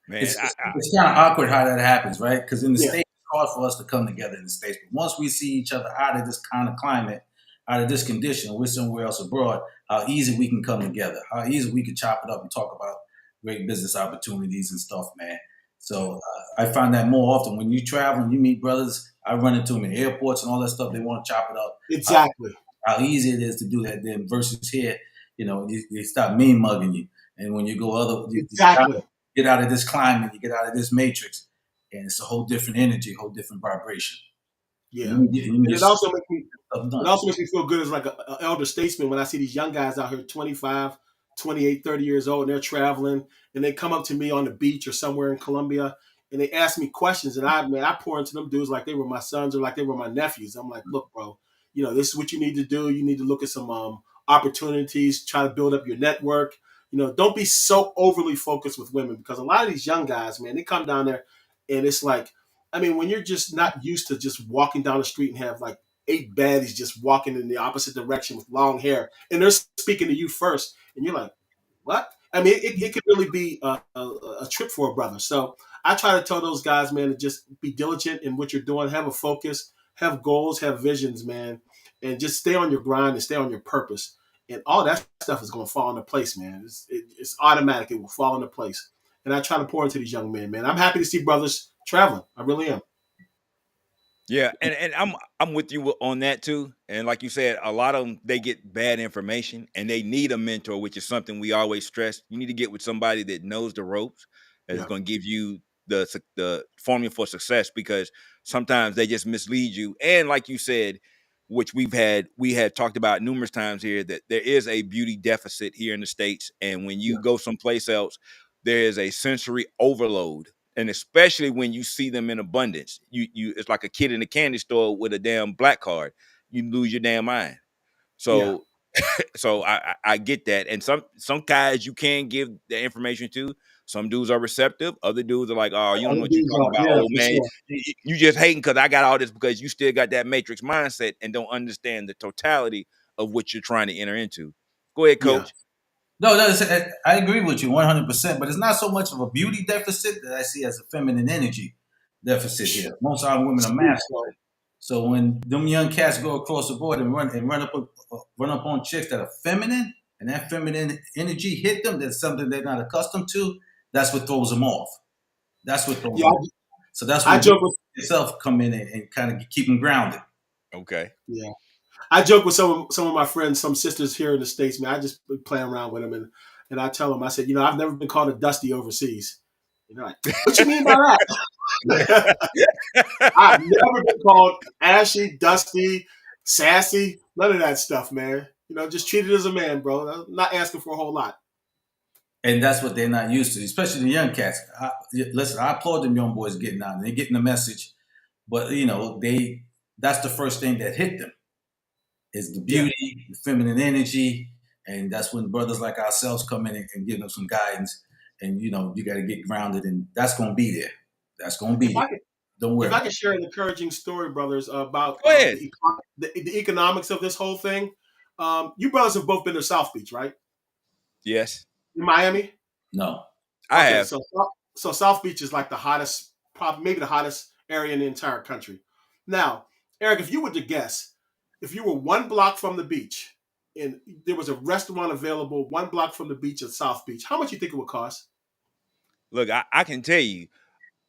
Man, it's kind of awkward how that happens, right? Because in the States, it's hard for us to come together in the States. But once we see each other out of this kind of climate, out of this condition, we're somewhere else abroad, how easy we can come together, how easy we can chop it up and talk about great business opportunities and stuff, man. So I find that more often when you travel and you meet brothers. I run into them in airports and all that stuff. They want to chop it up.
Exactly.
How easy it is to do that then versus here, they stop mean mugging you. And when you go you get out of this climate, you get out of this matrix, and it's a whole different energy, whole different vibration.
Yeah. It also makes me feel good as like an elder statesman when I see these young guys out here, 25, 28, 30 years old, and they're traveling, and they come up to me on the beach or somewhere in Colombia, and they ask me questions, and I pour into them dudes like they were my sons or like they were my nephews. I'm like, look, bro, this is what you need to do. You need to look at some opportunities, try to build up your network. Don't be so overly focused with women because a lot of these young guys, man, they come down there, and it's like, when you're just not used to just walking down the street and have like 8 baddies just walking in the opposite direction with long hair, and they're speaking to you first, and you're like, what? I mean, it could really be a trip for a brother. So I try to tell those guys, man, to just be diligent in what you're doing, have a focus, have goals, have visions, man, and just stay on your grind and stay on your purpose. And all that stuff is going to fall into place, man. It's automatic. It will fall into place. And I try to pour into these young men, man. I'm happy to see brothers traveling. I really am.
Yeah, and I'm with you on that too. And like you said, a lot of them, they get bad information and they need a mentor, which is something we always stress. You need to get with somebody that knows the ropes, that is going to give you the formula for success, because sometimes they just mislead you. And like you said, which we had talked about numerous times here, that there is a beauty deficit here in the States. And when you go someplace else, there is a sensory overload. And especially when you see them in abundance, you it's like a kid in a candy store with a damn black card. You lose your damn mind. So, so I get that. And some guys you can give the information to. Some dudes are receptive. Other dudes are like, oh, you don't know what you're talking about. Oh man, you just hating because I got all this, because you still got that matrix mindset and don't understand the totality of what you're trying to enter into. Go ahead, Coach.
No, I agree with you 100%, but it's not so much of a beauty deficit that I see as a feminine energy deficit here. Most of our women are masculine. So when them young cats go across the board and run up on chicks that are feminine, and that feminine energy hit them, that's something they're not accustomed to, that's what throws them off. That's what throws them off. So that's when yourself come in and kind of keep them grounded.
Okay.
Yeah. I joke with some of my friends, some sisters here in the States, man. I just play around with them, and I tell them, I said, I've never been called a dusty overseas. Like, what you mean by that? I've never been called ashy, dusty, sassy, none of that stuff, man. Just treat it as a man, bro. I'm not asking for a whole lot.
And that's what they're not used to, especially the young cats. Listen, I applaud them young boys getting out and they're getting the message, but that's the first thing that hit them. Is the beauty, the feminine energy, and that's when brothers like ourselves come in and give them some guidance. And you got to get grounded, and that's going to be there. That's going to be there. Don't worry.
If I could share an encouraging story, brothers, about the economics of this whole thing. You brothers have both been to South Beach, right?
Yes.
In Miami?
No.
I have.
So South Beach is like the hottest, probably maybe the hottest area in the entire country. Now, Eric, if you were to guess, if you were 1 block from the beach and there was a restaurant available 1 block from the beach at South Beach, how much do you think it would cost?
Look, I can tell you,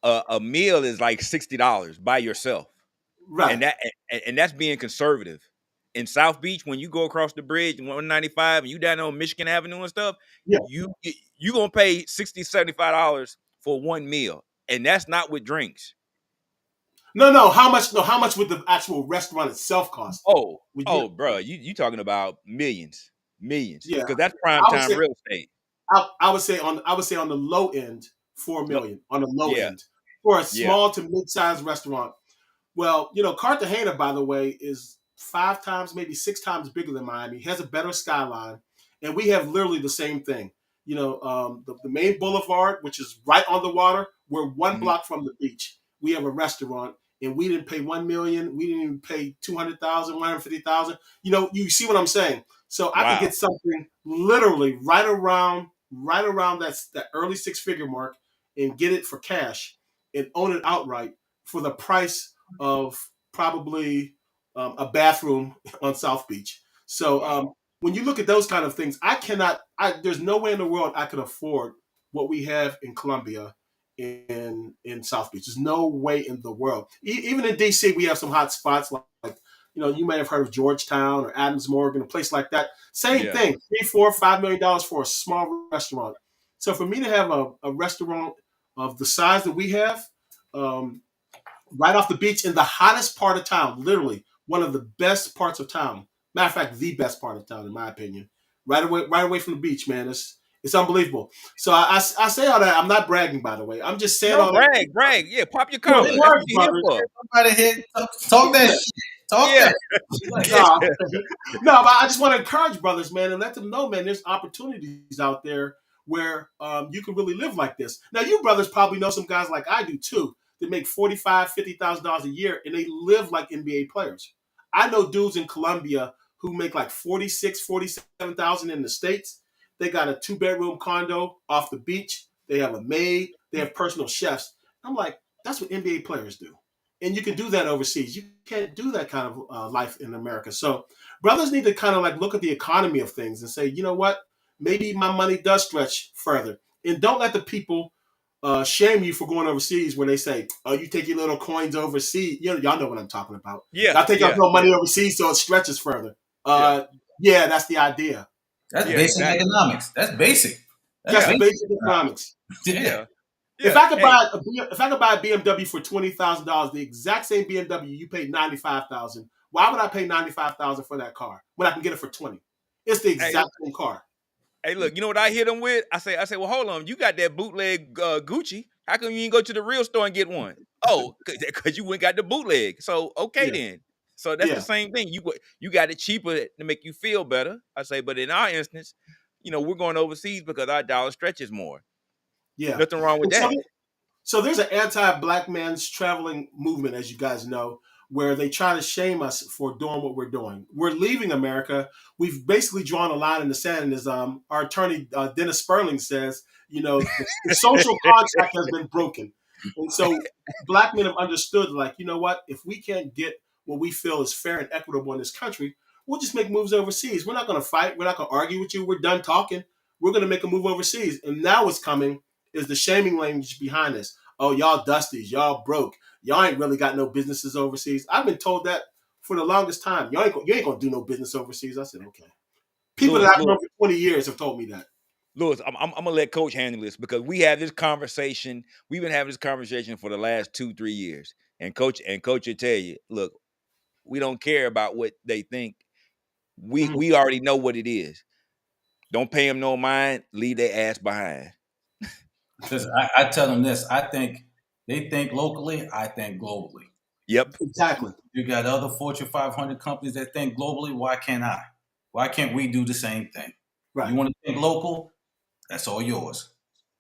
a meal is like $60 by yourself,
right?
And that's being conservative. In South Beach, when you go across the bridge 195 and you down on Michigan Avenue and stuff, you gonna pay $60, $75 for 1 meal, and that's not with drinks.
No. How much would the actual restaurant itself cost?
Bro, you talking about millions. Yeah, because that's prime time real estate.
I would say on the low end, $4 million on the low end for a small to mid-sized restaurant. Well, Cartagena, by the way, is 5 times, maybe 6 times bigger than Miami. It has a better skyline, and we have literally the same thing. The main boulevard, which is right on the water, we're 1 block from the beach. We have a restaurant. And we didn't pay $1 million. We didn't even pay $200,000, $150,000. You see what I'm saying? So I could get something literally right around that early 6-figure mark and get it for cash and own it outright for the price of probably a bathroom on South Beach. So when you look at those kind of things, there's no way in the world I could afford what we have in Colombia. In South Beach, there's no way in the world. Even in DC, we have some hot spots like you may have heard of Georgetown or Adams Morgan, a place like that. Same thing, $3, $4, $5 million for a small restaurant. So for me to have a restaurant of the size that we have, right off the beach in the hottest part of town, literally one of the best parts of town. Matter of fact, the best part of town, in my opinion. Right away from the beach, man. It's unbelievable. So I say all that. I'm not bragging, by the way. I'm just saying all that.
Brag. Yeah, pop your collar.
Somebody here, talk that shit. Talk that.
No, but I just want to encourage brothers, man, and let them know, man, there's opportunities out there where you can really live like this. Now, you brothers probably know some guys like I do, too, that make $45,000, $50,000 a year, and they live like NBA players. I know dudes in Colombia who make like $46,000, $47,000 in the States They got a 2-bedroom condo off the beach. They have a maid. They have personal chefs. I'm like, that's what NBA players do. And you can do that overseas. You can't do that kind of life in America. So brothers need to kind of like look at the economy of things and say, you know what? Maybe my money does stretch further. And don't let the people shame you for going overseas when they say, oh, you take your little coins overseas. Y'all know what I'm talking about.
Yeah.
I take your little money overseas so it stretches further. Yeah, that's the idea.
That's basic economics. That's basic.
That's basic economics.
Yeah.
If I could buy a BMW for $20,000, the exact same BMW you paid $95,000, why would I pay $95,000 for that car when I can get it for $20,000? It's the exact same car.
Hey, look, you know what I hit them with? I say, well, hold on, you got that bootleg Gucci. How come you didn't go to the real store and get one? Oh, because you went and got the bootleg. So then. So that's the same thing. You got it cheaper to make you feel better. I say, but in our instance, we're going overseas because our dollar stretches more.
Yeah.
Nothing wrong with that.
So there's an anti-black man's traveling movement, as you guys know, where they try to shame us for doing what we're doing. We're leaving America. We've basically drawn a line in the sand. And as our attorney, Dennis Sperling, says, the social contract has been broken. And so black men have understood, like, you know what? If we can't get what we feel is fair and equitable in this country, we'll just make moves overseas. We're not going to fight. We're not going to argue with you. We're done talking. We're going to make a move overseas. And now what's coming is the shaming language behind this. Oh, y'all dusties, y'all broke. Y'all ain't really got no businesses overseas. I've been told that for the longest time. You ain't gonna do no business overseas. I said, okay. People that I've known for 20 years have told me that.
Louis, I'm gonna let Coach handle this because we have this conversation. We've been having this conversation for the last 2-3 years, and Coach will tell you, look, we don't care about what they think. We already know what it is. Don't pay them no mind. Leave their ass behind.
Because I tell them this. I think they think locally. I think globally.
Yep.
Exactly.
You got other Fortune 500 companies that think globally. Why can't I? Why can't we do the same thing?
Right.
You want to think local? That's all yours.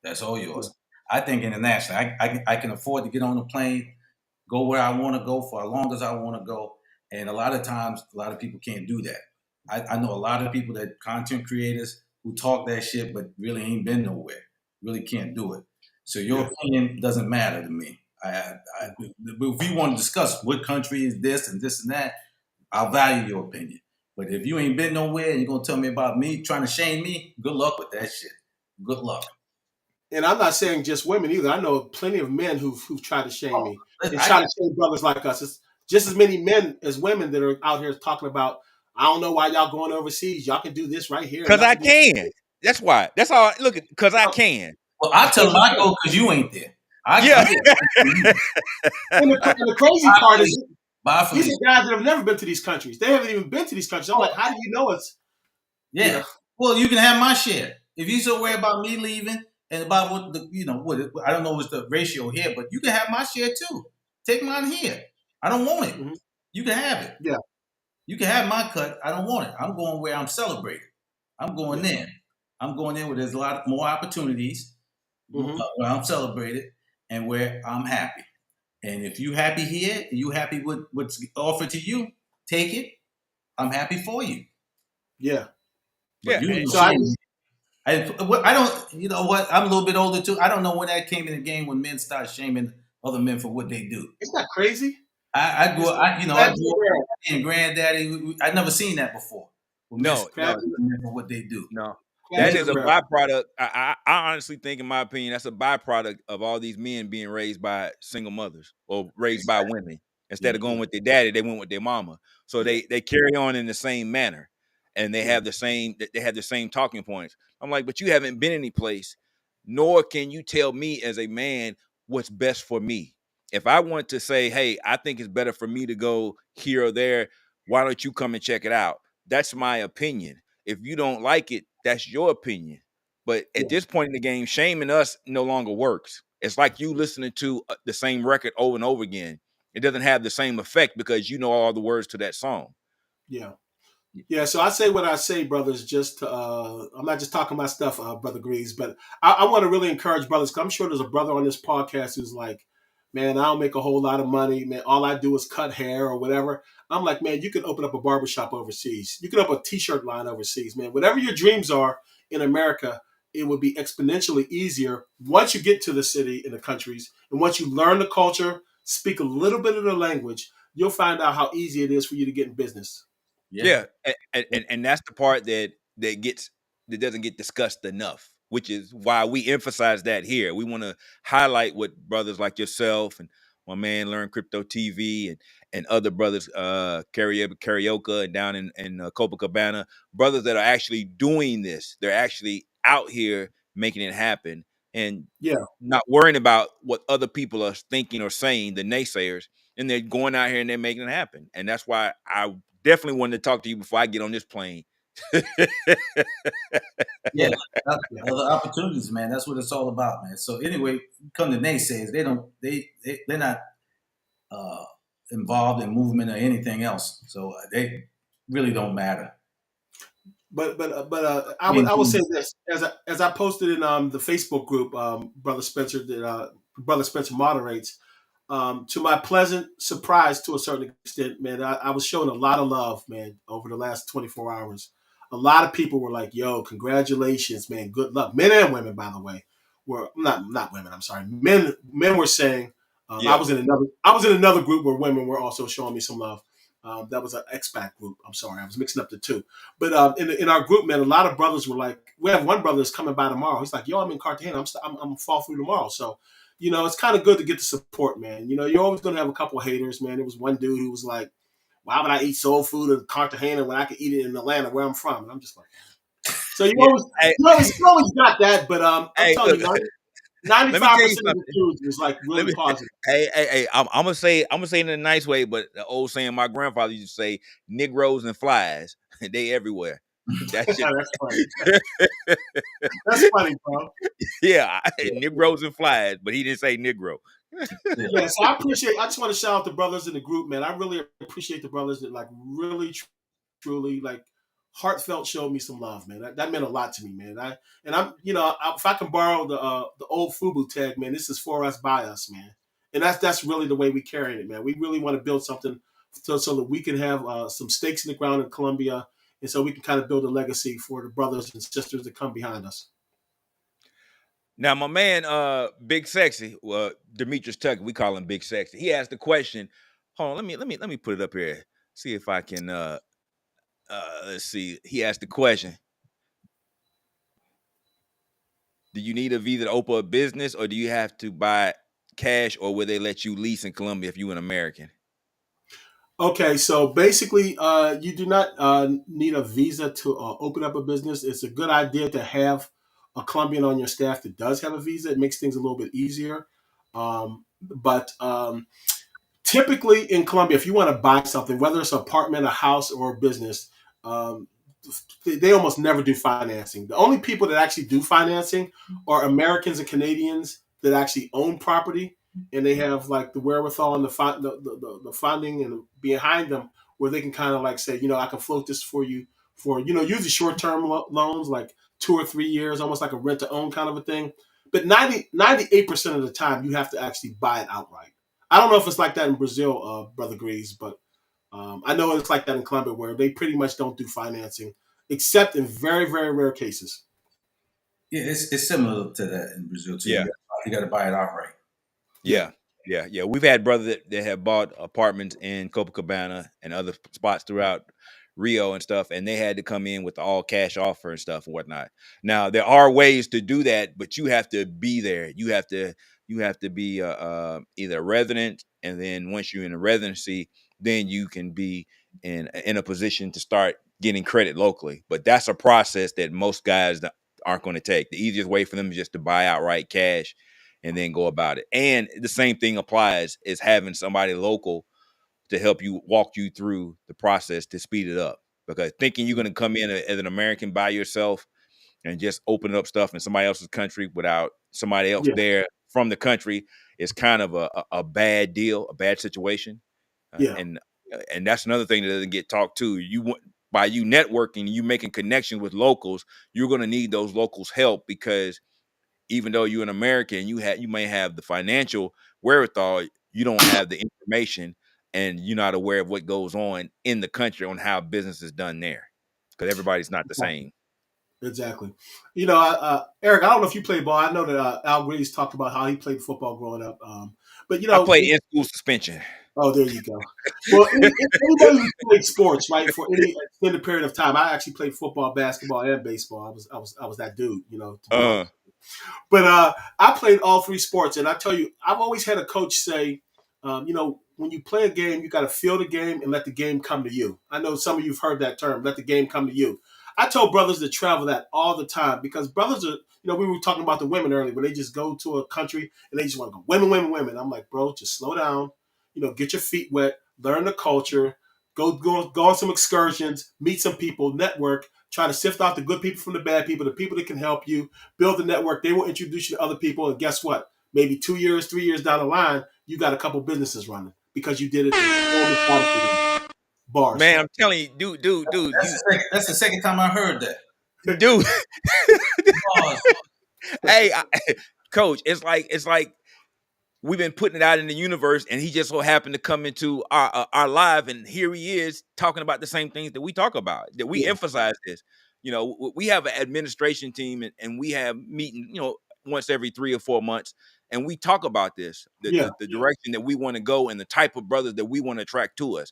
That's all yours. I think internationally. I can afford to get on a plane, go where I want to go for as long as I want to go. And a lot of times, a lot of people can't do that. I know a lot of people that content creators who talk that shit, but really ain't been nowhere. Really can't do it. So your opinion doesn't matter to me. If you want to discuss what country is this and that, I'll value your opinion. But if you ain't been nowhere and you're going to tell me about me, trying to shame me, good luck with that shit. Good luck.
And I'm not saying just women either. I know plenty of men who've tried to shame me and try to shame brothers like us. It's just as many men as women that are out here talking about, I don't know why y'all going overseas. Y'all can do this right here.
Because I can. That's why. That's all. Look, because I can.
Well, I tell them I go because you ain't there.
And the crazy part is these are guys that have never been to these countries. They haven't even been to these countries. I'm like, how do you know it's?
Yeah. Well, you can have my share. If you're so worried about me leaving and about what I don't know what's the ratio here, but you can have my share too. Take mine here. I don't want it. Mm-hmm. You can have it.
Yeah.
You can have my cut. I don't want it. I'm going where I'm celebrated. I'm going there. I'm going there where there's a lot more opportunities, where I'm celebrated and where I'm happy. And if you happy here, you happy with what's offered to you, take it. I'm happy for you.
Yeah.
But I don't, you know what? I'm a little bit older too. I don't know when that came in the game when men start shaming other men for what they do.
Isn't that crazy?
I grew up being granddaddy. I'd never seen that before.
No,
for what they do.
No. That is a byproduct. I honestly think, in my opinion, that's a byproduct of all these men being raised by single mothers or raised by women. Instead of going with their daddy, they went with their mama. So they carry on in the same manner, and they have the same talking points. I'm like, but you haven't been any place, nor can you tell me as a man what's best for me. If I want to say, hey, I think it's better for me to go here or there, why don't you come and check it out? That's my opinion. If you don't like it, that's your opinion. But at this point in the game, shaming us no longer works. It's like you listening to the same record over and over again. It doesn't have the same effect because you know all the words to that song.
Yeah. Yeah, so I say what I say, brothers, just to, I'm not just talking my stuff, Brother Greaves, but I want to really encourage brothers, because I'm sure there's a brother on this podcast who's like, man, I don't make a whole lot of money. Man, all I do is cut hair or whatever. I'm like, man, you can open up a barbershop overseas. You can open up a T-shirt line overseas, man. Whatever your dreams are, in America, it would be exponentially easier once you get to the city and the countries, and once you learn the culture, speak a little bit of the language, you'll find out how easy it is for you to get in business.
Yeah, and that's the part that doesn't get discussed enough, which is why we emphasize that here. We want to highlight what brothers like yourself and my man Learn Crypto TV and other brothers, karaoke and down in Copacabana, brothers that are actually doing this. They're actually out here making it happen and not worrying about what other people are thinking or saying, the naysayers, and they're going out here and they're making it happen. And that's why I definitely wanted to talk to you before I get on this plane.
Yeah, other opportunities, man. That's what it's all about, man. So anyway, come to naysayers, they're not involved in movement or anything else, so they really don't matter.
But I will say this, as I posted in the Facebook group, Brother Spencer Brother Spencer moderates. To my pleasant surprise, to a certain extent, man, I was shown a lot of love, man, over the last 24 hours. A lot of people were like, "Yo, congratulations, man, good luck." Men and women, by the way, were not women. I'm sorry, men were saying. I was in another group where women were also showing me some love. That was an expat group. I'm sorry, I was mixing up the two. But in our group, man, a lot of brothers were like, we have one brother that's coming by tomorrow. He's like, "Yo, I'm in Cartagena. I'm fall through tomorrow." So, it's kind of good to get the support, man. You're always going to have a couple of haters, man. There was one dude who was like, "Why would I eat soul food in Cartagena when I could eat it in Atlanta, where I'm from?" And I'm just like, so you always got that. But I'm telling you, 95% of the dudes was like really positive.
Hey, I'm gonna say it in a nice way, but the old saying my grandfather used to say, "Negroes and flies, they everywhere."
That's funny. That's funny, bro.
Yeah, Negroes and flies, but he didn't say Negro.
Yeah, so I just want to shout out the brothers in the group, man. I really appreciate the brothers that like really, truly, like heartfelt showed me some love, man. That meant a lot to me, man. If I can borrow the old FUBU tag, man, this is for us, by us, man. And that's really the way we carry it, man. We really want to build something so that we can have some stakes in the ground in Colombia, and so we can kind of build a legacy for the brothers and sisters that come behind us.
Now, my man, Big Sexy, Demetrius Tucker, we call him Big Sexy. He asked the question. Hold on, let me put it up here. See if I can. Let's see. He asked the question: do you need a visa to open a business, or do you have to buy cash, or will they let you lease in Colombia if you're an American?
Okay, so basically, you do not need a visa to open up a business. It's a good idea to have a Colombian on your staff that does have a visa. It makes things a little bit easier. But typically in Colombia, if you want to buy something, whether it's an apartment, a house, or a business, they almost never do financing. The only people that actually do financing are Americans and Canadians that actually own property, and they have like the wherewithal and the funding and behind them where they can kind of like say, I can float this for you for, usually short-term loans, like 2 or 3 years, almost like a rent to own kind of a thing. But 98% of the time you have to actually buy it outright. I don't know if it's like that in Brazil, Brother Greaves, but I know it's like that in Colombia where they pretty much don't do financing except in very, very rare cases.
Yeah, it's similar to that in Brazil too.
Yeah.
You got to buy it outright.
Yeah. We've had brothers that have bought apartments in Copacabana and other spots throughout Rio and stuff, and they had to come in with the all cash offer and stuff and whatnot. Now there are ways to do that, but you have to be there. You have to be either a resident, and then once you're in a residency, then you can be in a position to start getting credit locally. But that's a process that most guys aren't going to take. The easiest way for them is just to buy outright cash and then go about it. And the same thing applies is having somebody local to help you walk you through the process to speed it up. Because thinking you're going to come in as an American by yourself and just open up stuff in somebody else's country without somebody else there from the country is kind of a bad deal, a bad situation. And that's another thing that doesn't get talked to. By you networking, you making connections with locals, you're going to need those locals' help, because even though you're an American, you may have the financial wherewithal, you don't have the information, and you're not aware of what goes on in the country on how business is done there, because everybody's not the same.
Exactly. Eric, I don't know if you play ball. I know that Al Gray's talked about how he played football growing up. But
I played in school suspension.
Oh, there you go. Well, anybody who played sports, right, for any extended period of time. I actually played football, basketball, and baseball. I was that dude, to be honest. But I played all three sports, and I tell you, I've always had a coach say, when you play a game, you got to feel the game and let the game come to you. I know some of you've heard that term, let the game come to you. I tell brothers to travel that all the time because brothers are, we were talking about the women earlier, where they just go to a country and they just want to go women, women, women. I'm like, bro, just slow down, get your feet wet, learn the culture, go on some excursions, meet some people, network, try to sift out the good people from the bad people, the people that can help you, build the network. They will introduce you to other people. And guess what? Maybe 2 years, 3 years down the line, you got a couple businesses running because you did it. Bars.
Man, I'm telling you, dude.
That's the second time I heard that.
Dude. Hey, Coach, it's like we've been putting it out in the universe, and he just so happened to come into our live, and here he is talking about the same things that we talk about, that we emphasize this. We have an administration team, and we have meeting, once every 3 or 4 months, and we talk about this, the direction that we want to go and the type of brothers that we want to attract to us.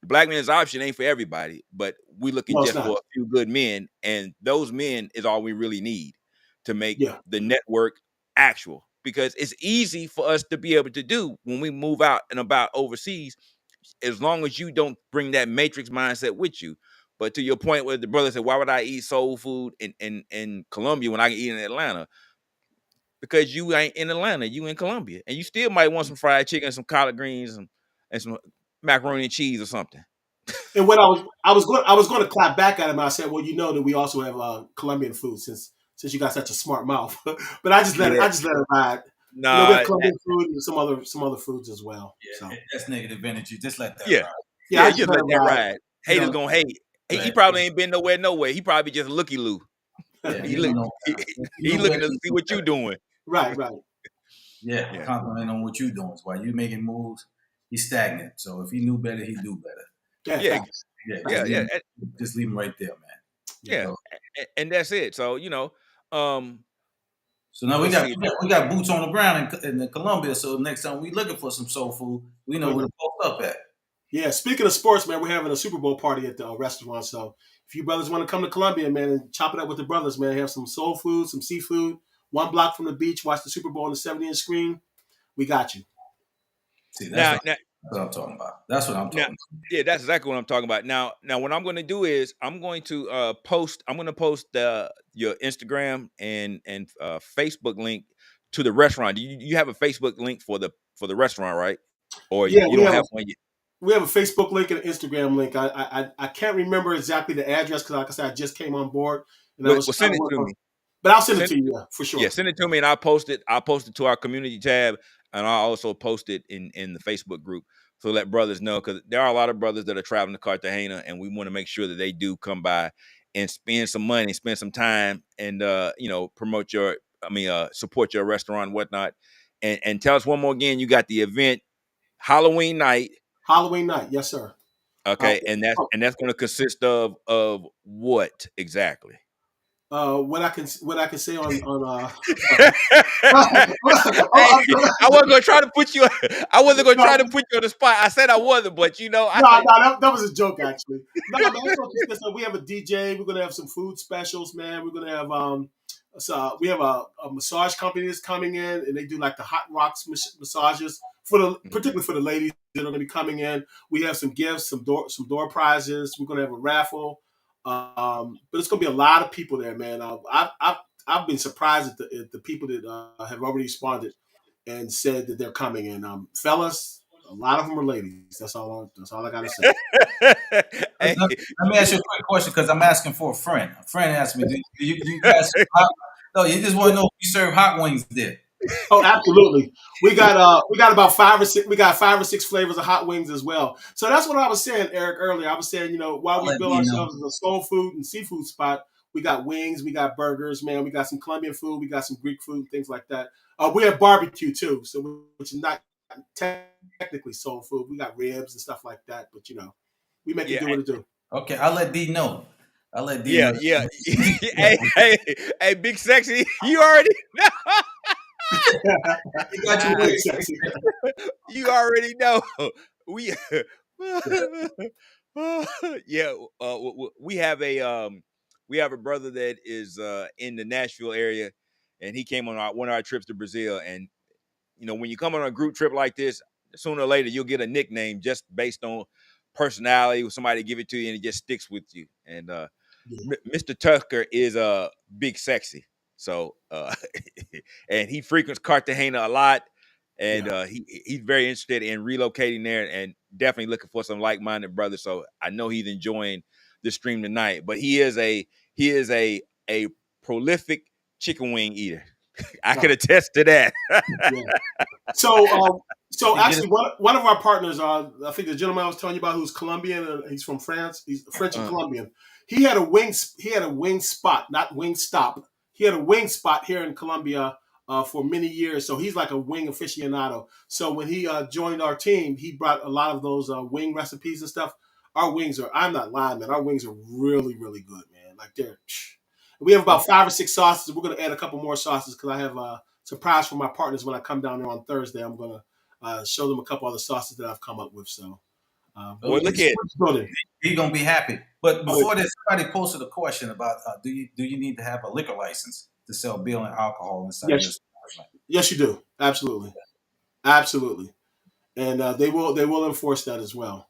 Blackman's option ain't for everybody, but we're looking just for a few good men, and those men is all we really need to make the network actual. Because it's easy for us to be able to do when we move out and about overseas, as long as you don't bring that matrix mindset with you. But to your point where the brother said, why would I eat soul food in Colombia when I can eat in Atlanta? Because you ain't in Atlanta, you in Colombia. And you still might want some fried chicken, some collard greens, and some macaroni and cheese or something.
And when I was going to clap back at him, I said, well, that we also have Colombian food since you got such a smart mouth. But I just let it ride.
No,
we have Colombian food and some other foods as well.
Yeah, so. That's negative energy. Just let that
ride. Yeah, just let that ride. Haters gonna hate. He probably ain't been nowhere. He probably just looky-loo. Yeah, he looking to see what you doing.
Right.
Yeah, compliment on what you doing. While you making moves, he's stagnant. So if he knew better, he'd do better.
Yeah.
Just leave him right there, man.
Yeah, and that's it. So
so now we got boots on the ground in Colombia. So next time we looking for some soul food, we know where to post up at.
Yeah, speaking of sports, man, we're having a Super Bowl party at the restaurant. So if you brothers want to come to Colombia, man, and chop it up with the brothers, man, have some soul food, some seafood, 1 block from the beach, watch the Super Bowl on the 70-inch screen. We got you.
See, that's what I'm talking about. That's what I'm talking about.
Yeah, that's exactly what I'm talking about. Now what I'm going to do is I'm going to post your Instagram and Facebook link to the restaurant. Do you have a Facebook link for the restaurant, right? Or you don't have one yet?
We have a Facebook link and an Instagram link. I can't remember exactly the address because, like I said, I just came on board. And
send it to me.
But I'll send it to you, for sure.
Yeah, send it to me, and I'll post it. I'll post it to our community tab, and I'll also post it in the Facebook group so let brothers know, because there are a lot of brothers that are traveling to Cartagena, and we want to make sure that they do come by and spend some money, spend some time, and support your restaurant and whatnot. And tell us one more again. You got the event Halloween night.
Halloween night, yes, sir.
Okay, and that's going to consist of what exactly?
What I can say on
I wasn't gonna try to put you. I wasn't gonna try to put you on the spot. I said I wasn't, but
that was a joke actually. No, we have a DJ. We're gonna have some food specials, man. We're gonna have we have a massage company that's coming in, and they do like the hot rocks massages particularly for the ladies that are gonna be coming in. We have some gifts, some door prizes. We're gonna have a raffle. But it's gonna be a lot of people there, man. I've been surprised at the people that have already responded and said that they're coming in. Fellas, a lot of them are ladies. That's all I gotta say.
Let me ask you a quick question because I'm asking for a friend. A friend asked me, "Do you guys?" No, you just want to know if you serve hot wings there.
Oh, absolutely. We got about 5 or 6. We got 5 or 6 flavors of hot wings as well. So that's what I was saying, Eric, earlier. I was saying, while we build ourselves as a soul food and seafood spot, we got wings, we got burgers, man. We got some Colombian food, we got some Greek food, things like that. We have barbecue too, which is not technically soul food. We got ribs and stuff like that, but we make it do what it do.
Okay, I'll let D know. I'll let Dino.
Yeah. Hey, Big Sexy, you already know.
You got your way, Sexy.
You already know. We yeah, we have a brother that is in the Nashville area, and he came on one of our trips to Brazil. And when you come on a group trip like this, sooner or later you'll get a nickname just based on personality. Somebody give it to you, and it just sticks with you. And Mr. Tucker is Big Sexy. So and he frequents Cartagena a lot. And he's very interested in relocating there, and definitely looking for some like-minded brothers. So I know he's enjoying the stream tonight. But he is a prolific chicken wing eater. I can attest to that.
So actually, one of our partners, I think the gentleman I was telling you about, who's Colombian, he's from France. He's French and Colombian. He had a wing spot, not wing stop. He had a wing spot here in Colombia for many years. So he's like a wing aficionado. So when he joined our team, he brought a lot of those wing recipes and stuff. Our wings I'm not lying, man. Our wings are really, really good, man. Like we have about 5 or 6 sauces. We're going to add a couple more sauces because I have a surprise for my partners when I come down there on Thursday. I'm going to show them a couple other sauces that I've come up with. So,
look at
he's gonna be happy. But before this, somebody posted a question about do you need to have a liquor license to sell beer and alcohol inside your establishment?
Yes, you do. Absolutely, and they will enforce that as well.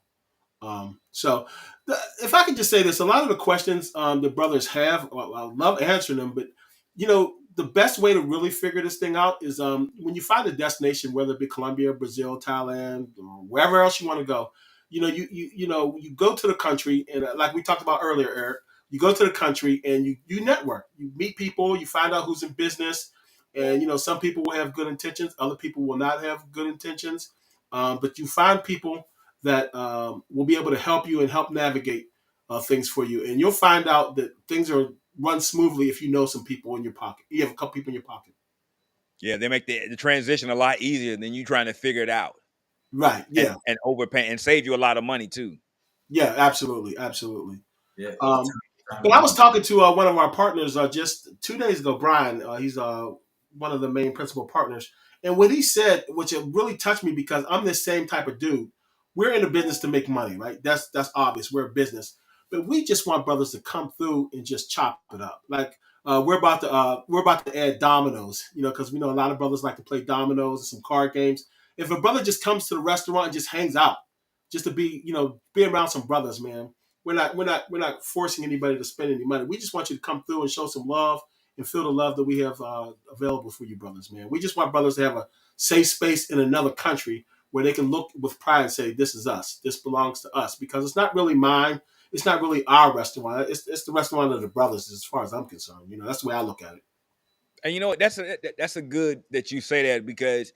So, if I can just say this, a lot of the questions the brothers have, I love answering them, but the best way to really figure this thing out is when you find a destination, whether it be Colombia, Brazil, Thailand, or wherever else you want to go. You go to the country, and like we talked about earlier, Eric, you go to the country and you network, you meet people, you find out who's in business, and some people will have good intentions, other people will not have good intentions, but you find people that will be able to help you and help navigate things for you, and you'll find out that things run smoothly if you know some people in your pocket. You have a couple people in your pocket.
Yeah, they make the transition a lot easier than you trying to figure it out.
Right. Yeah.
And overpay and save you a lot of money too.
Yeah, absolutely.
Yeah.
But I was talking to one of our partners just 2 days ago, Brian. He's one of the main principal partners. And what he said, which it really touched me because I'm the same type of dude. We're in the business to make money, right? That's obvious. We're a business. But we just want brothers to come through and just chop it up. Like we're about to add dominoes, because we know a lot of brothers like to play dominoes and some card games. If a brother just comes to the restaurant and just hangs out, just to be around some brothers, man. We're not forcing anybody to spend any money. We just want you to come through and show some love and feel the love that we have available for you, brothers, man. We just want brothers to have a safe space in another country where they can look with pride and say, "This is us. This belongs to us." Because it's not really mine. It's not really our restaurant. It's the restaurant of the brothers, as far as I'm concerned. That's the way I look at it.
And you know what? That's a good that you say that because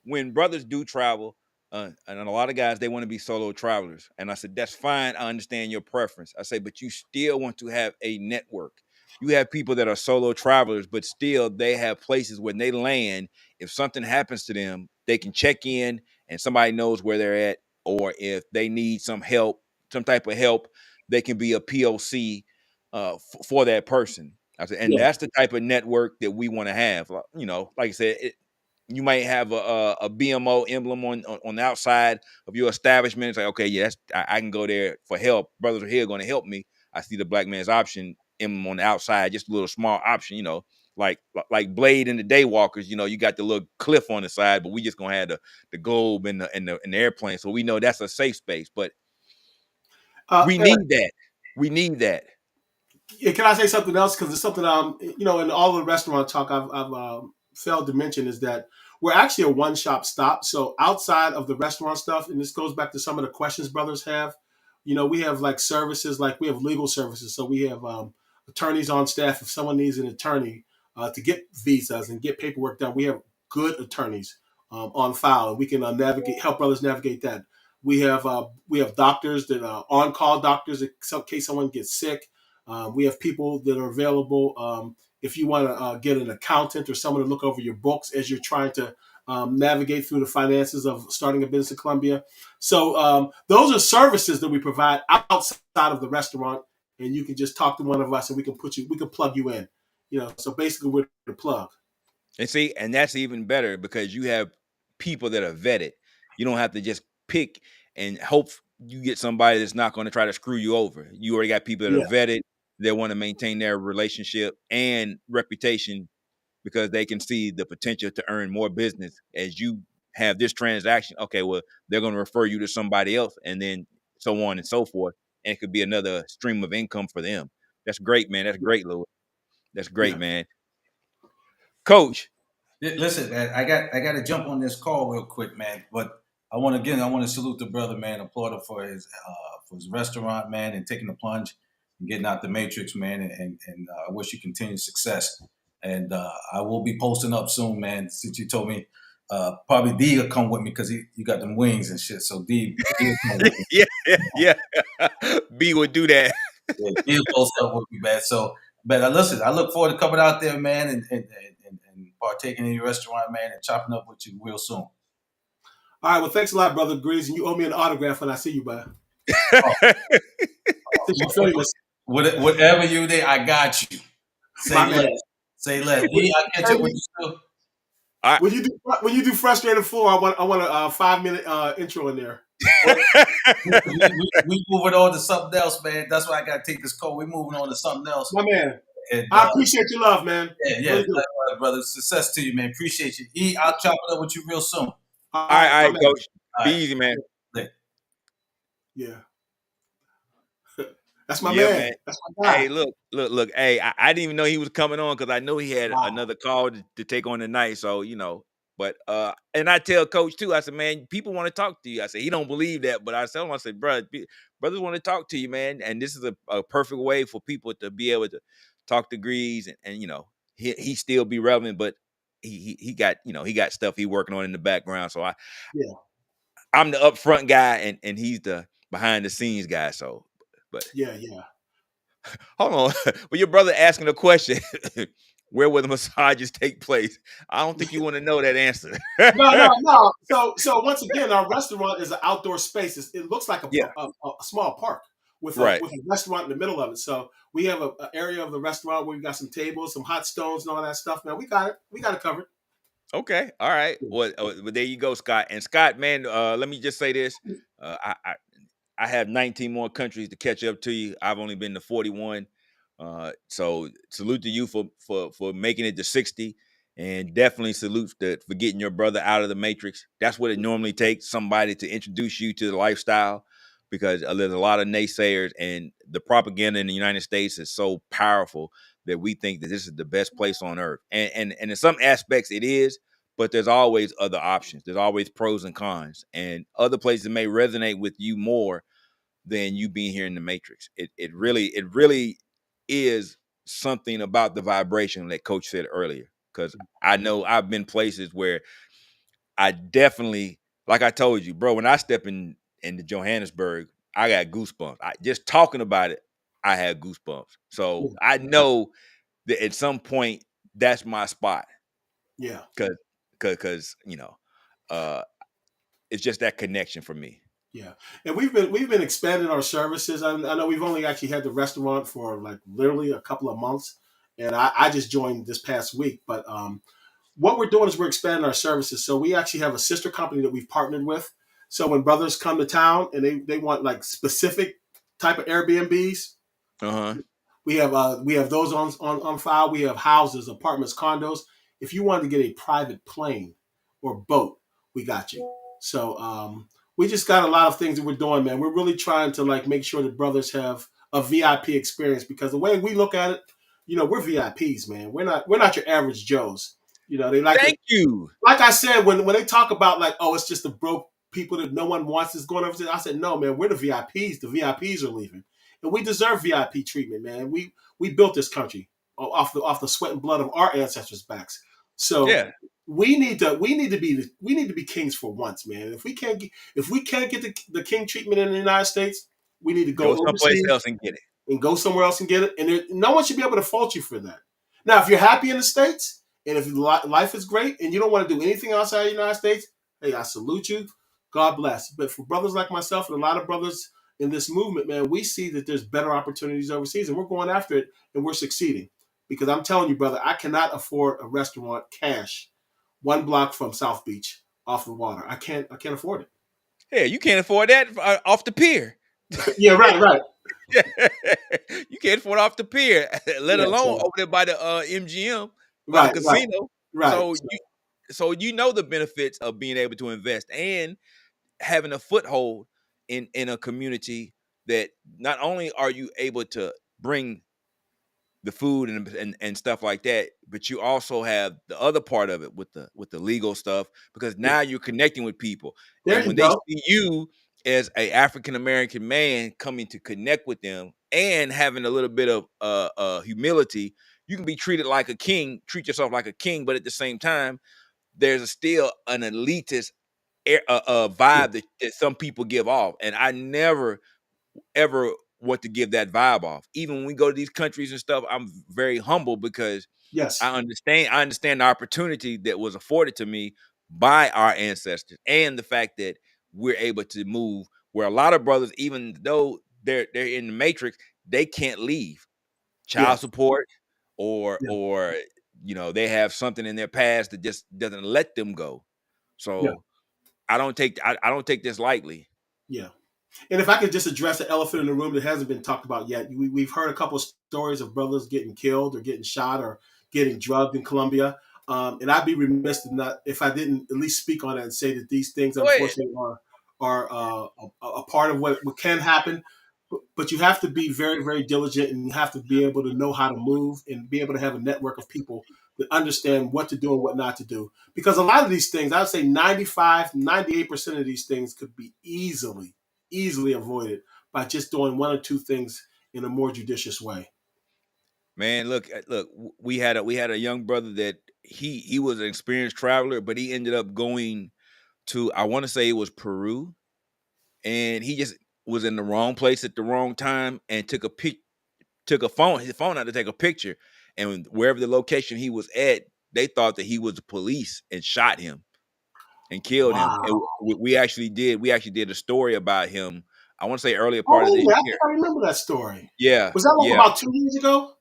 when brothers do travel, and a lot of guys, they want to be solo travelers. And I said, that's fine. I understand your preference. I say, but you still want to have a network. You have people that are solo travelers, but still they have places when they land. If something happens to them, they can check in and somebody knows where they're at. Or if they need some help, some type of help, they can be a POC for that person. I said, and that's the type of network that we want to have. Like I said, you might have a BMO emblem on the outside of your establishment. It's like, okay, yes, I can go there for help. Brothers are here going to help me. I see the Black Man's Option emblem on the outside, just a little small option, like Blade and the Daywalkers. You got the little cliff on the side, but we just gonna have the globe and the airplane, so we know that's a safe space. But we need that. We need that.
Yeah, can I say something else? Because it's something in all the restaurant talk I've failed to mention is that we're actually a one-shop stop. So outside of the restaurant stuff, and this goes back to some of the questions brothers have, we have like services, like we have legal services. So we have attorneys on staff. If someone needs an attorney to get visas and get paperwork done, we have good attorneys on file. And we can help brothers navigate that. We have doctors that are on-call doctors in case someone gets sick. We have people that are available if you want to get an accountant or someone to look over your books as you're trying to navigate through the finances of starting a business in Colombia. So those are services that we provide outside of the restaurant and you can just talk to one of us, and we can plug you in. So basically, we're the plug.
And see, and that's even better because you have people that are vetted. You don't have to just pick and hope you get somebody that's not going to try to screw you over. You already got people that are vetted. They want to maintain their relationship and reputation because they can see the potential to earn more business as you have this transaction. Okay, well, they're going to refer you to somebody else, and then so on and so forth. And it could be another stream of income for them. That's great, man. That's great, Louis. That's great, man. Coach.
Listen, man, I got to jump on this call real quick, man. But I want to salute the brother, man. Applaud him for his restaurant, man, and taking the plunge and getting out the matrix, man. And I wish you continued success. And I will be posting up soon, man. Since you told me, probably D will come with me because you got them wings and shit. So D will come with me.
yeah. B would do that.
Yeah, D will post up with me, man. So, but listen, I look forward to coming out there, man, and partaking in your restaurant, man, and chopping up with you real soon.
All right. Well, thanks a lot, Brother Grizz. And you owe me an autograph when I see you, bud.
Whatever you did, I got you. Say less. I catch up with you still.
Right. When you do Frustrated Fool, I want a 5-minute intro in there.
we moving on to something else, man. That's why I got to take this call. We're moving on to something else.
My man. And, I appreciate your love, man.
Yeah, likewise, brother. Success to you, man. Appreciate you. I'll chop it up with you real soon.
All right, Coach. Be easy, man.
Yeah. That's my man. That's my guy.
Hey, look. Hey, I didn't even know he was coming on because I know he had another call to take on tonight. So, but and I tell Coach too, I said, man, people want to talk to you. I said, he don't believe that, but I tell him, I said, brothers want to talk to you, man. And this is a perfect way for people to be able to talk to Grease and he still be relevant, but he got he got stuff he working on in the background. So I'm the upfront guy and he's the behind the scenes guy. So, but
yeah.
Hold on, well, your brother asking a question. Where will the massages take place? I don't think you want to know that answer.
No. So once again, our restaurant is an outdoor space. It looks like a small park with a restaurant in the middle of it. So we have an area of the restaurant where we got some tables, some hot stones, and all that stuff. Man, we got it covered.
Okay, all right. Well, there you go, Scott. And Scott, man, let me just say this: I have 19 more countries to catch up to you. I've only been to 41. So salute to you for making it to 60, and definitely salute for getting your brother out of the matrix. That's what it normally takes, somebody to introduce you to the lifestyle, because there's a lot of naysayers, and the propaganda in the United States is so powerful that we think that this is the best place on earth. And in some aspects it is, but there's always other options. There's always pros and cons, and other places may resonate with you more than you being here in the matrix. It really is something about the vibration that Coach said earlier, because I know I've been places where I definitely, like I told you, bro, when I step into Johannesburg, I got goosebumps. Just talking about it, I had goosebumps. So I know that at some point that's my spot.
Yeah.
Because it's just that connection for me.
Yeah, and we've been expanding our services. I know we've only actually had the restaurant for like literally a couple of months, and I just joined this past week. But what we're doing is we're expanding our services. So we actually have a sister company that we've partnered with. So when brothers come to town and they want like specific type of Airbnbs, we have those on file. We have houses, apartments, condos. If you wanted to get a private plane or boat, we got you. So we just got a lot of things that we're doing, man. We're really trying to like make sure that brothers have a VIP experience, because the way we look at it, we're VIPs, man. We're not your average Joes. They like
Thank you.
Like I said, when they talk about like, oh, it's just the broke people that no one wants is going over to, I said, no, man, we're the VIPs. The VIPs are leaving, and we deserve VIP treatment, man. We built this country off the sweat and blood of our ancestors' backs. So we need to be kings for once, man. If we can't get the king treatment in the United States, we need to go
someplace else and get it,
and go somewhere else and get it. And no one should be able to fault you for that. Now, if you're happy in the States and if life is great and you don't want to do anything outside the United States, hey, I salute you. God bless. But for brothers like myself and a lot of brothers in this movement, man, we see that there's better opportunities overseas, and we're going after it, and we're succeeding. Because I'm telling you, brother, I cannot afford a restaurant cash 1 block from South Beach off the water. I can't afford it.
Yeah, you can't afford that off the pier.
Yeah, right.
You can't afford off the pier, let
Yeah,
alone
so,
over there by the MGM, by the
right,
casino.
right.
So you know the benefits of being able to invest and having a foothold in a community that not only are you able to bring the food and stuff like that, but you also have the other part of it with the legal stuff, because
Yeah.
now you're connecting with people,
There
and
you
when they
go.
see you as a African American man coming to connect with them and having a little bit of humility, you can be treated like a king, treat yourself like a king, but at the same time, there's still an elitist
Yeah.
vibe that some people give off, and I never ever want to give that vibe off. Even when we go to these countries and stuff, I'm very humble because
Yes.
I understand the opportunity that was afforded to me by our ancestors, and the fact that we're able to move where a lot of brothers, even though they're in the matrix, they can't leave.
Yeah.
Child support
Yeah.
or they have something in their past that just doesn't let them go.
Yeah.
So I don't take this lightly.
Yeah. And if I could just address the elephant in the room that hasn't been talked about yet, we've heard a couple of stories of brothers getting killed or getting shot or getting drugged in Colombia. And I'd be remiss if I didn't at least speak on it and say that these things,
Go ahead.
unfortunately, are a part of what can happen. But you have to be very, very diligent, and you have to be able to know how to move and be able to have a network of people that understand what to do and what not to do. Because a lot of these things, I would say 95, 98% of these things could be easily avoided by just doing one or two things in a more judicious way.
Man, look, we had a young brother that he was an experienced traveler, but he ended up going to, I want to say it was Peru, and he just was in the wrong place at the wrong time and took his phone out to take a picture, and wherever the location he was at, they thought that he was the police and shot him and killed him. And
Wow.
we actually did a story about him. I want to say earlier
Oh,
part of
wait a
this
minute. I
year.
think I remember that story.
Yeah,
Was that like
yeah.
about 2 years ago?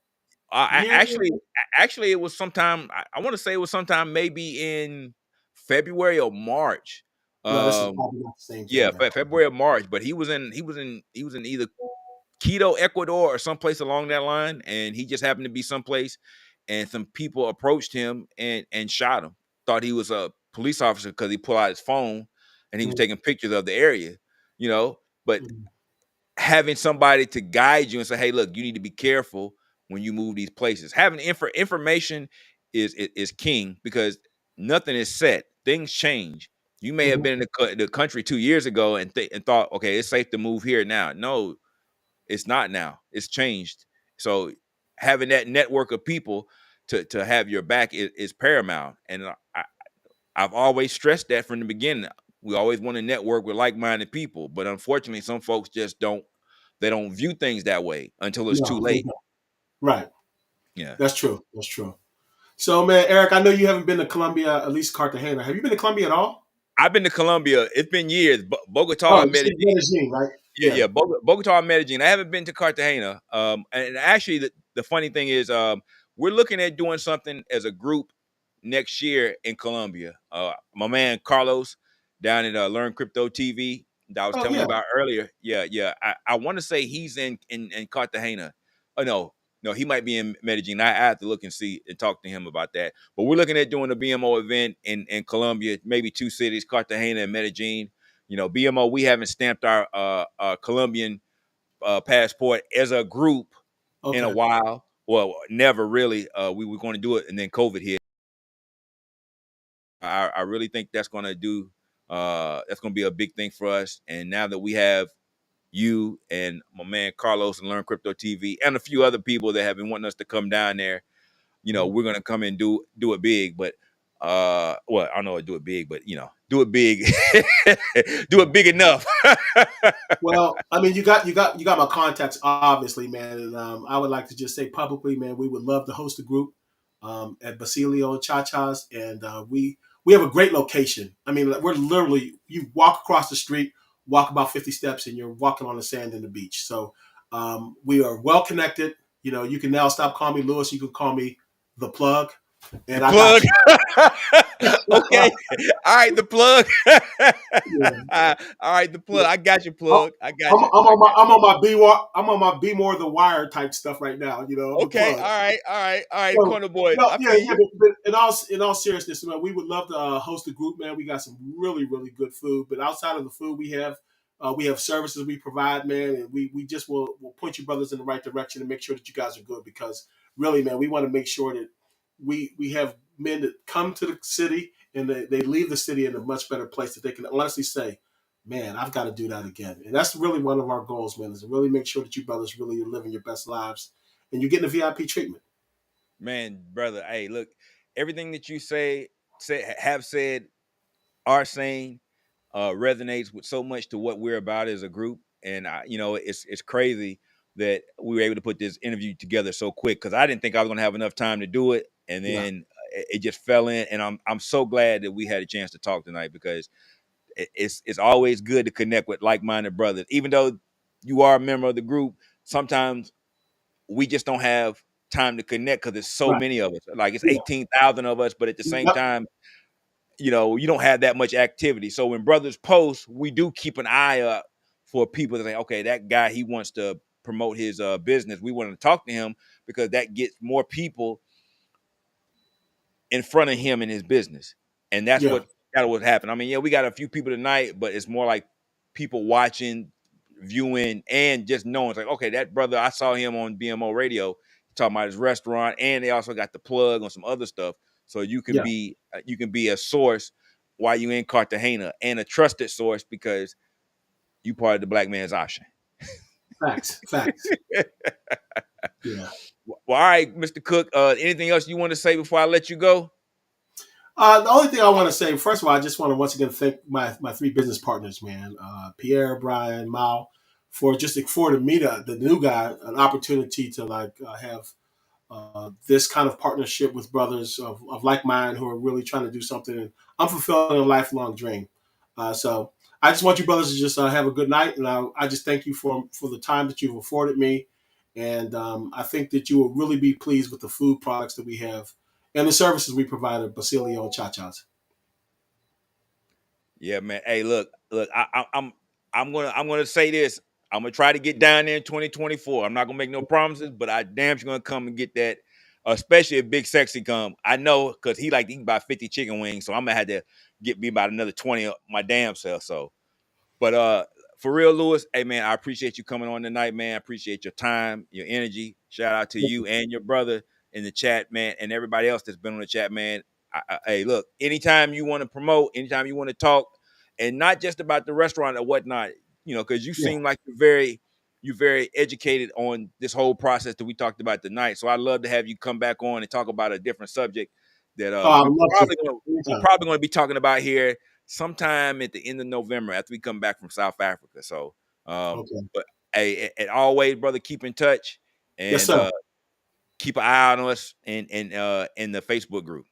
I
Year?
actually it was sometime. I want to say it was sometime maybe in February or March.
No, this is
Um,
probably not the same thing
yeah,
then.
February or March. But he was in either Quito, Ecuador, or someplace along that line, and he just happened to be someplace, and some people approached him and shot him. Thought he was a police officer because he pulled out his phone and he was
Mm,
taking pictures of the area, But
mm,
having somebody to guide you and say, "Hey, look, you need to be careful when you move these places." Having information is king, because nothing is set. Things change. You may have
mhm.
been in the country 2 years ago and thought, "Okay, it's safe to move here now." No, it's not now. It's changed. So having that network of people to have your back is paramount. And I've always stressed that from the beginning. We always want to network with like-minded people, but unfortunately, some folks just don't. They don't view things that way until it's too
No, they
late.
don't. Right.
Yeah,
That's true. That's true. So, man, Eric, I know you haven't been to Colombia, at least Cartagena. Have you been to Colombia at all?
I've been to Colombia. It's been years. Bogota
Oh,
and
you said
Medellin.
Medellin, right?
Yeah,
Yeah.
yeah, Bogota and Medellin. I haven't been to Cartagena. And actually, the funny thing is, we're looking at doing something as a group next year in Colombia. My man Carlos down at Learn Crypto TV that I was
Oh,
telling you
yeah.
about earlier. Yeah, yeah. I want to say he's in Cartagena. Oh no, he might be in Medellin. I have to look and see and talk to him about that. But we're looking at doing a BMO event in Colombia, maybe two cities, Cartagena and Medellin. BMO, we haven't stamped our Colombian passport as a group in a
Okay.
while. Well, never really. We were going to do it, and then COVID hit. I really think that's going to be a big thing for us. And now that we have you and my man Carlos and Learn Crypto TV and a few other people that have been wanting us to come down there,
Mhm.
we're gonna come and do it big. But well, I don't know, do it big, but do it big, do it big enough.
Well, I mean, you got my contacts, obviously, man. And I would like to just say publicly, man, we would love to host a group at Basilio and we have a great location. I mean, we're literally, you walk across the street, walk about 50 steps and you're walking on the sand in the beach. So we are well connected. You know, you can now stop calling me Lewis. You can call me the plug. And
the
I
plug.
got you.
Okay. All right, the plug.
Yeah.
All right, the plug. I got you,
I'm,
plug. I got
I'm
you.
on my Be More the Wire type stuff right now. You know, I'm the
Okay.
plug.
All right.
So,
Corner boy.
no,
I
yeah,
feel
yeah.
you.
But in all seriousness, man, we would love to host a group, man. We got some really, really good food. But outside of the food, we have services we provide, man, and we just will point you brothers in the right direction and make sure that you guys are good. Because really, man, we want to make sure that we have men that come to the city and they leave the city in a much better place that they can honestly say, man, I've got to do that again. And that's really one of our goals, man, is to really make sure that you brothers really are living your best lives and you're getting the VIP treatment.
Man, brother. Hey, look, everything that you have said, are saying, resonates with so much to what we're about as a group. And it's crazy that we were able to put this interview together so quick, because I didn't think I was going to have enough time to do it, and
Yeah.
then it just fell in. And I'm so glad that we had a chance to talk tonight, because it's always good to connect with like-minded brothers. Even though you are a member of the group, sometimes we just don't have time to connect because there's so
Right.
many of us. Like, it's
Yeah.
18,000 of us, but at the same
Yep.
time, you don't have that much activity. So when brothers post, we do keep an eye up for people that say, okay, that guy, he wants to promote his business. We want to talk to him, because that gets more people in front of him in his business. And that's
Yeah.
what happened. I mean, yeah, we got a few people tonight, but it's more like people watching, viewing, and just knowing. It's like, okay, that brother, I saw him on BMO Radio talking about his restaurant, and they also got the plug on some other stuff. So you can
Yeah.
be a source while you in Cartagena, and a trusted source, because you part of the Black Man's Option.
Facts. Yeah.
Well, all right, Mr. Cook. Anything else you want to say before I let you go?
The only thing I want to say, first of all, I just want to once again thank my three business partners, man, Pierre, Brian, Mao, for just affording me, the new guy, an opportunity to have this kind of partnership with brothers of like mind who are really trying to do something. And I'm fulfilling a lifelong dream. So I just want you brothers to just have a good night, and I just thank you for the time that you've afforded me. And I think that you will really be pleased with the food products that we have and the services we provide at Basilio and Cha-Cha's.
Yeah, man. Hey, look. I'm gonna say this. I'm gonna try to get down there in 2024. I'm not gonna make no promises, but I damn sure gonna come and get that. Especially if Big Sexy come. I know, because he like to eat about 50 chicken wings, so I'm gonna have to get me about another 20 of my damn self. So, but for real, Lewis, hey man, I appreciate you coming on tonight, man. I appreciate your time, your energy. Shout out to you and your brother in the chat, man, and everybody else that's been on the chat, man. Hey, look, anytime you want to promote, anytime you want to talk, and not just about the restaurant or whatnot, because you
Yeah.
seem like you're very educated on this whole process that we talked about tonight. So I'd love to have you come back on and talk about a different subject that
Oh, I'd love to.
we're
Anytime.
probably going to be talking about here sometime at the end of November after we come back from South Africa. So,
Okay.
but hey, and always, brother, keep in touch,
Yes,
and
sir.
keep an eye on us in the Facebook group.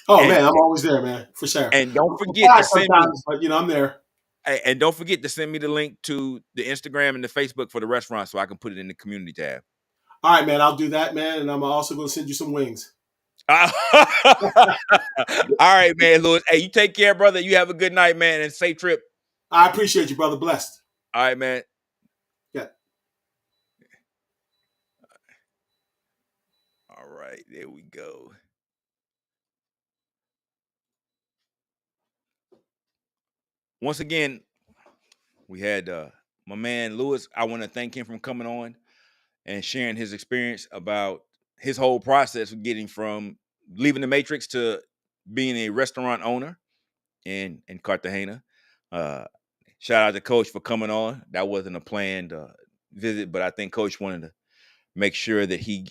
Oh
And
man, I'm always there, man, for sure.
and don't
I'm
forget to
quiet
send me
sometimes, but I'm there.
and don't forget to send me the link to the Instagram and the Facebook for the restaurant, so I can put it in the community tab.
All right, man, I'll do that, man, and I'm also going to send you some wings.
All right, man, Lewis. Hey, you take care, brother. You have a good night, man, and safe trip.
I appreciate you, brother. Blessed.
All right, man.
Yeah.
All right, there we go. Once again, we had my man Lewis. I want to thank him for coming on and sharing his experience about his whole process of getting from leaving the Matrix to being a restaurant owner in Cartagena. Shout out to Coach for coming on. That wasn't a planned visit, but I think Coach wanted to make sure that he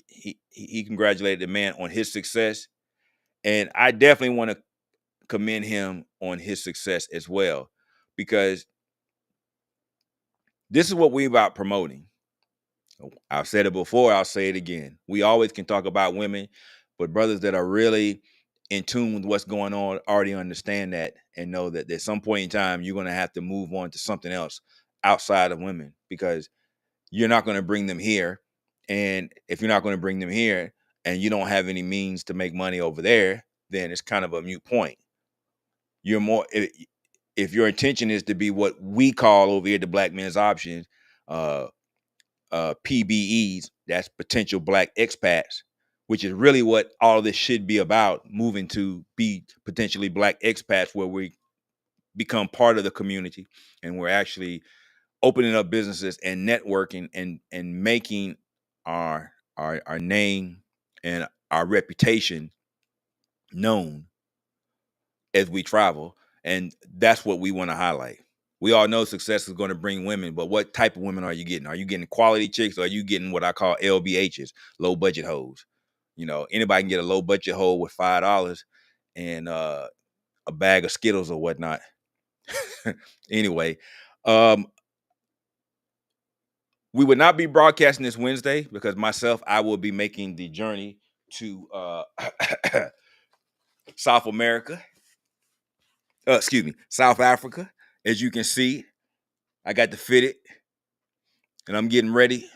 congratulated the man on his success, and I definitely want to commend him on his success as well, because this is what we about promoting. I've said it before, I'll say it again. We always can talk about women, but brothers that are really in tune with what's going on already understand that and know that at some point in time you're going to have to move on to something else outside of women, because you're not going to bring them here. And if you're not going to bring them here and you don't have any means to make money over there, then it's kind of a moot point. You're more, if your intention is to be what we call over here the Black Men's Option, PBEs, that's potential Black expats, which is really what all of this should be about, moving to be potentially Black expats, where we become part of the community and we're actually opening up businesses and networking and making our name and our reputation known as we travel. And that's what we want to highlight. We all know success is going to bring women, but what type of women are you getting? Are you getting quality chicks, or are you getting what I call LBHs, low budget hoes? You know, anybody can get a low budget hoe with $5 and a bag of Skittles or whatnot. Anyway, we would not be broadcasting this Wednesday because I will be making the journey to South Africa. As you can see, I got to fit it and I'm getting ready.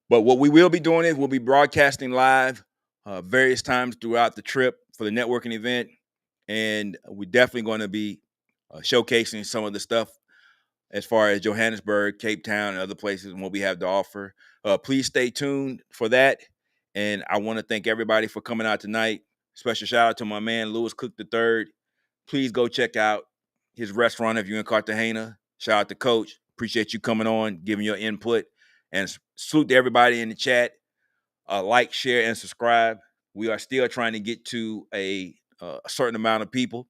But what we will be doing is we'll be broadcasting live various times throughout the trip for the networking event. And we're definitely going to be showcasing some of the stuff as far as Johannesburg, Cape Town, and other places and what we have to offer. Please stay tuned for that. And I want to thank everybody for coming out tonight. Special shout out to my man, Lewis Cook III. Please go check out his restaurant if you're in Cartagena. Shout out to Coach. Appreciate you coming on, giving your input. And salute to everybody in the chat. Like, share, and subscribe. We are still trying to get to a certain amount of people.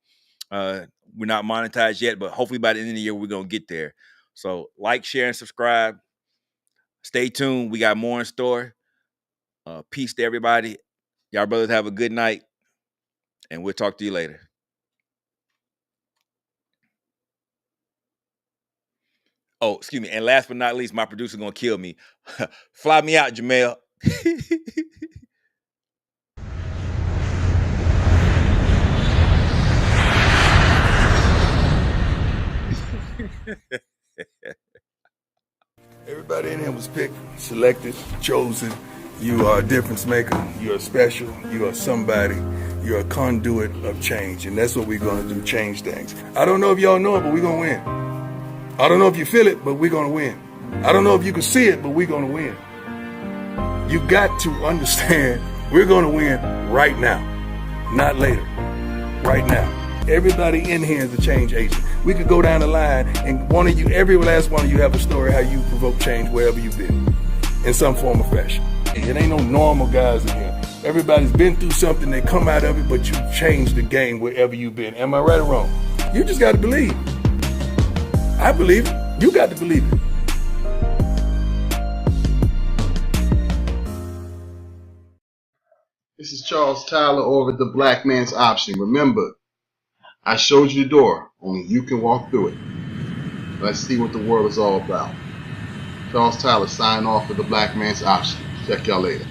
We're not monetized yet, but hopefully by the end of the year, we're going to get there. So like, share, and subscribe. Stay tuned. We got more in store. Peace to everybody. Y'all brothers have a good night, and we'll talk to you later. Oh, excuse me. And last but not least, my producer going to kill me. Fly me out, Jamel.
Everybody in here was picked, selected, chosen. You are a difference maker. You are special. You are somebody. You're a conduit of change. And that's what we're going to do, change things. I don't know if y'all know it, but we're going to win. I don't know if you feel it, but we're going to win. I don't know if you can see it, but we're going to win. You got to understand we're going to win right now, not later, right now. Everybody in here is a change agent. We could go down the line and every last one of you have a story how you provoke change wherever you've been in some form or fashion. It ain't no normal guys in here. Everybody's been through something, they come out of it, but you changed the game wherever you've been. Am I right or wrong? You just got to believe. I believe it. You got to believe it.
This is Charles Tyler over at the Black Man's Option. Remember, I showed you the door. Only you can walk through it. Let's see what the world is all about. Charles Tyler signing off for the Black Man's Option. Check y'all later.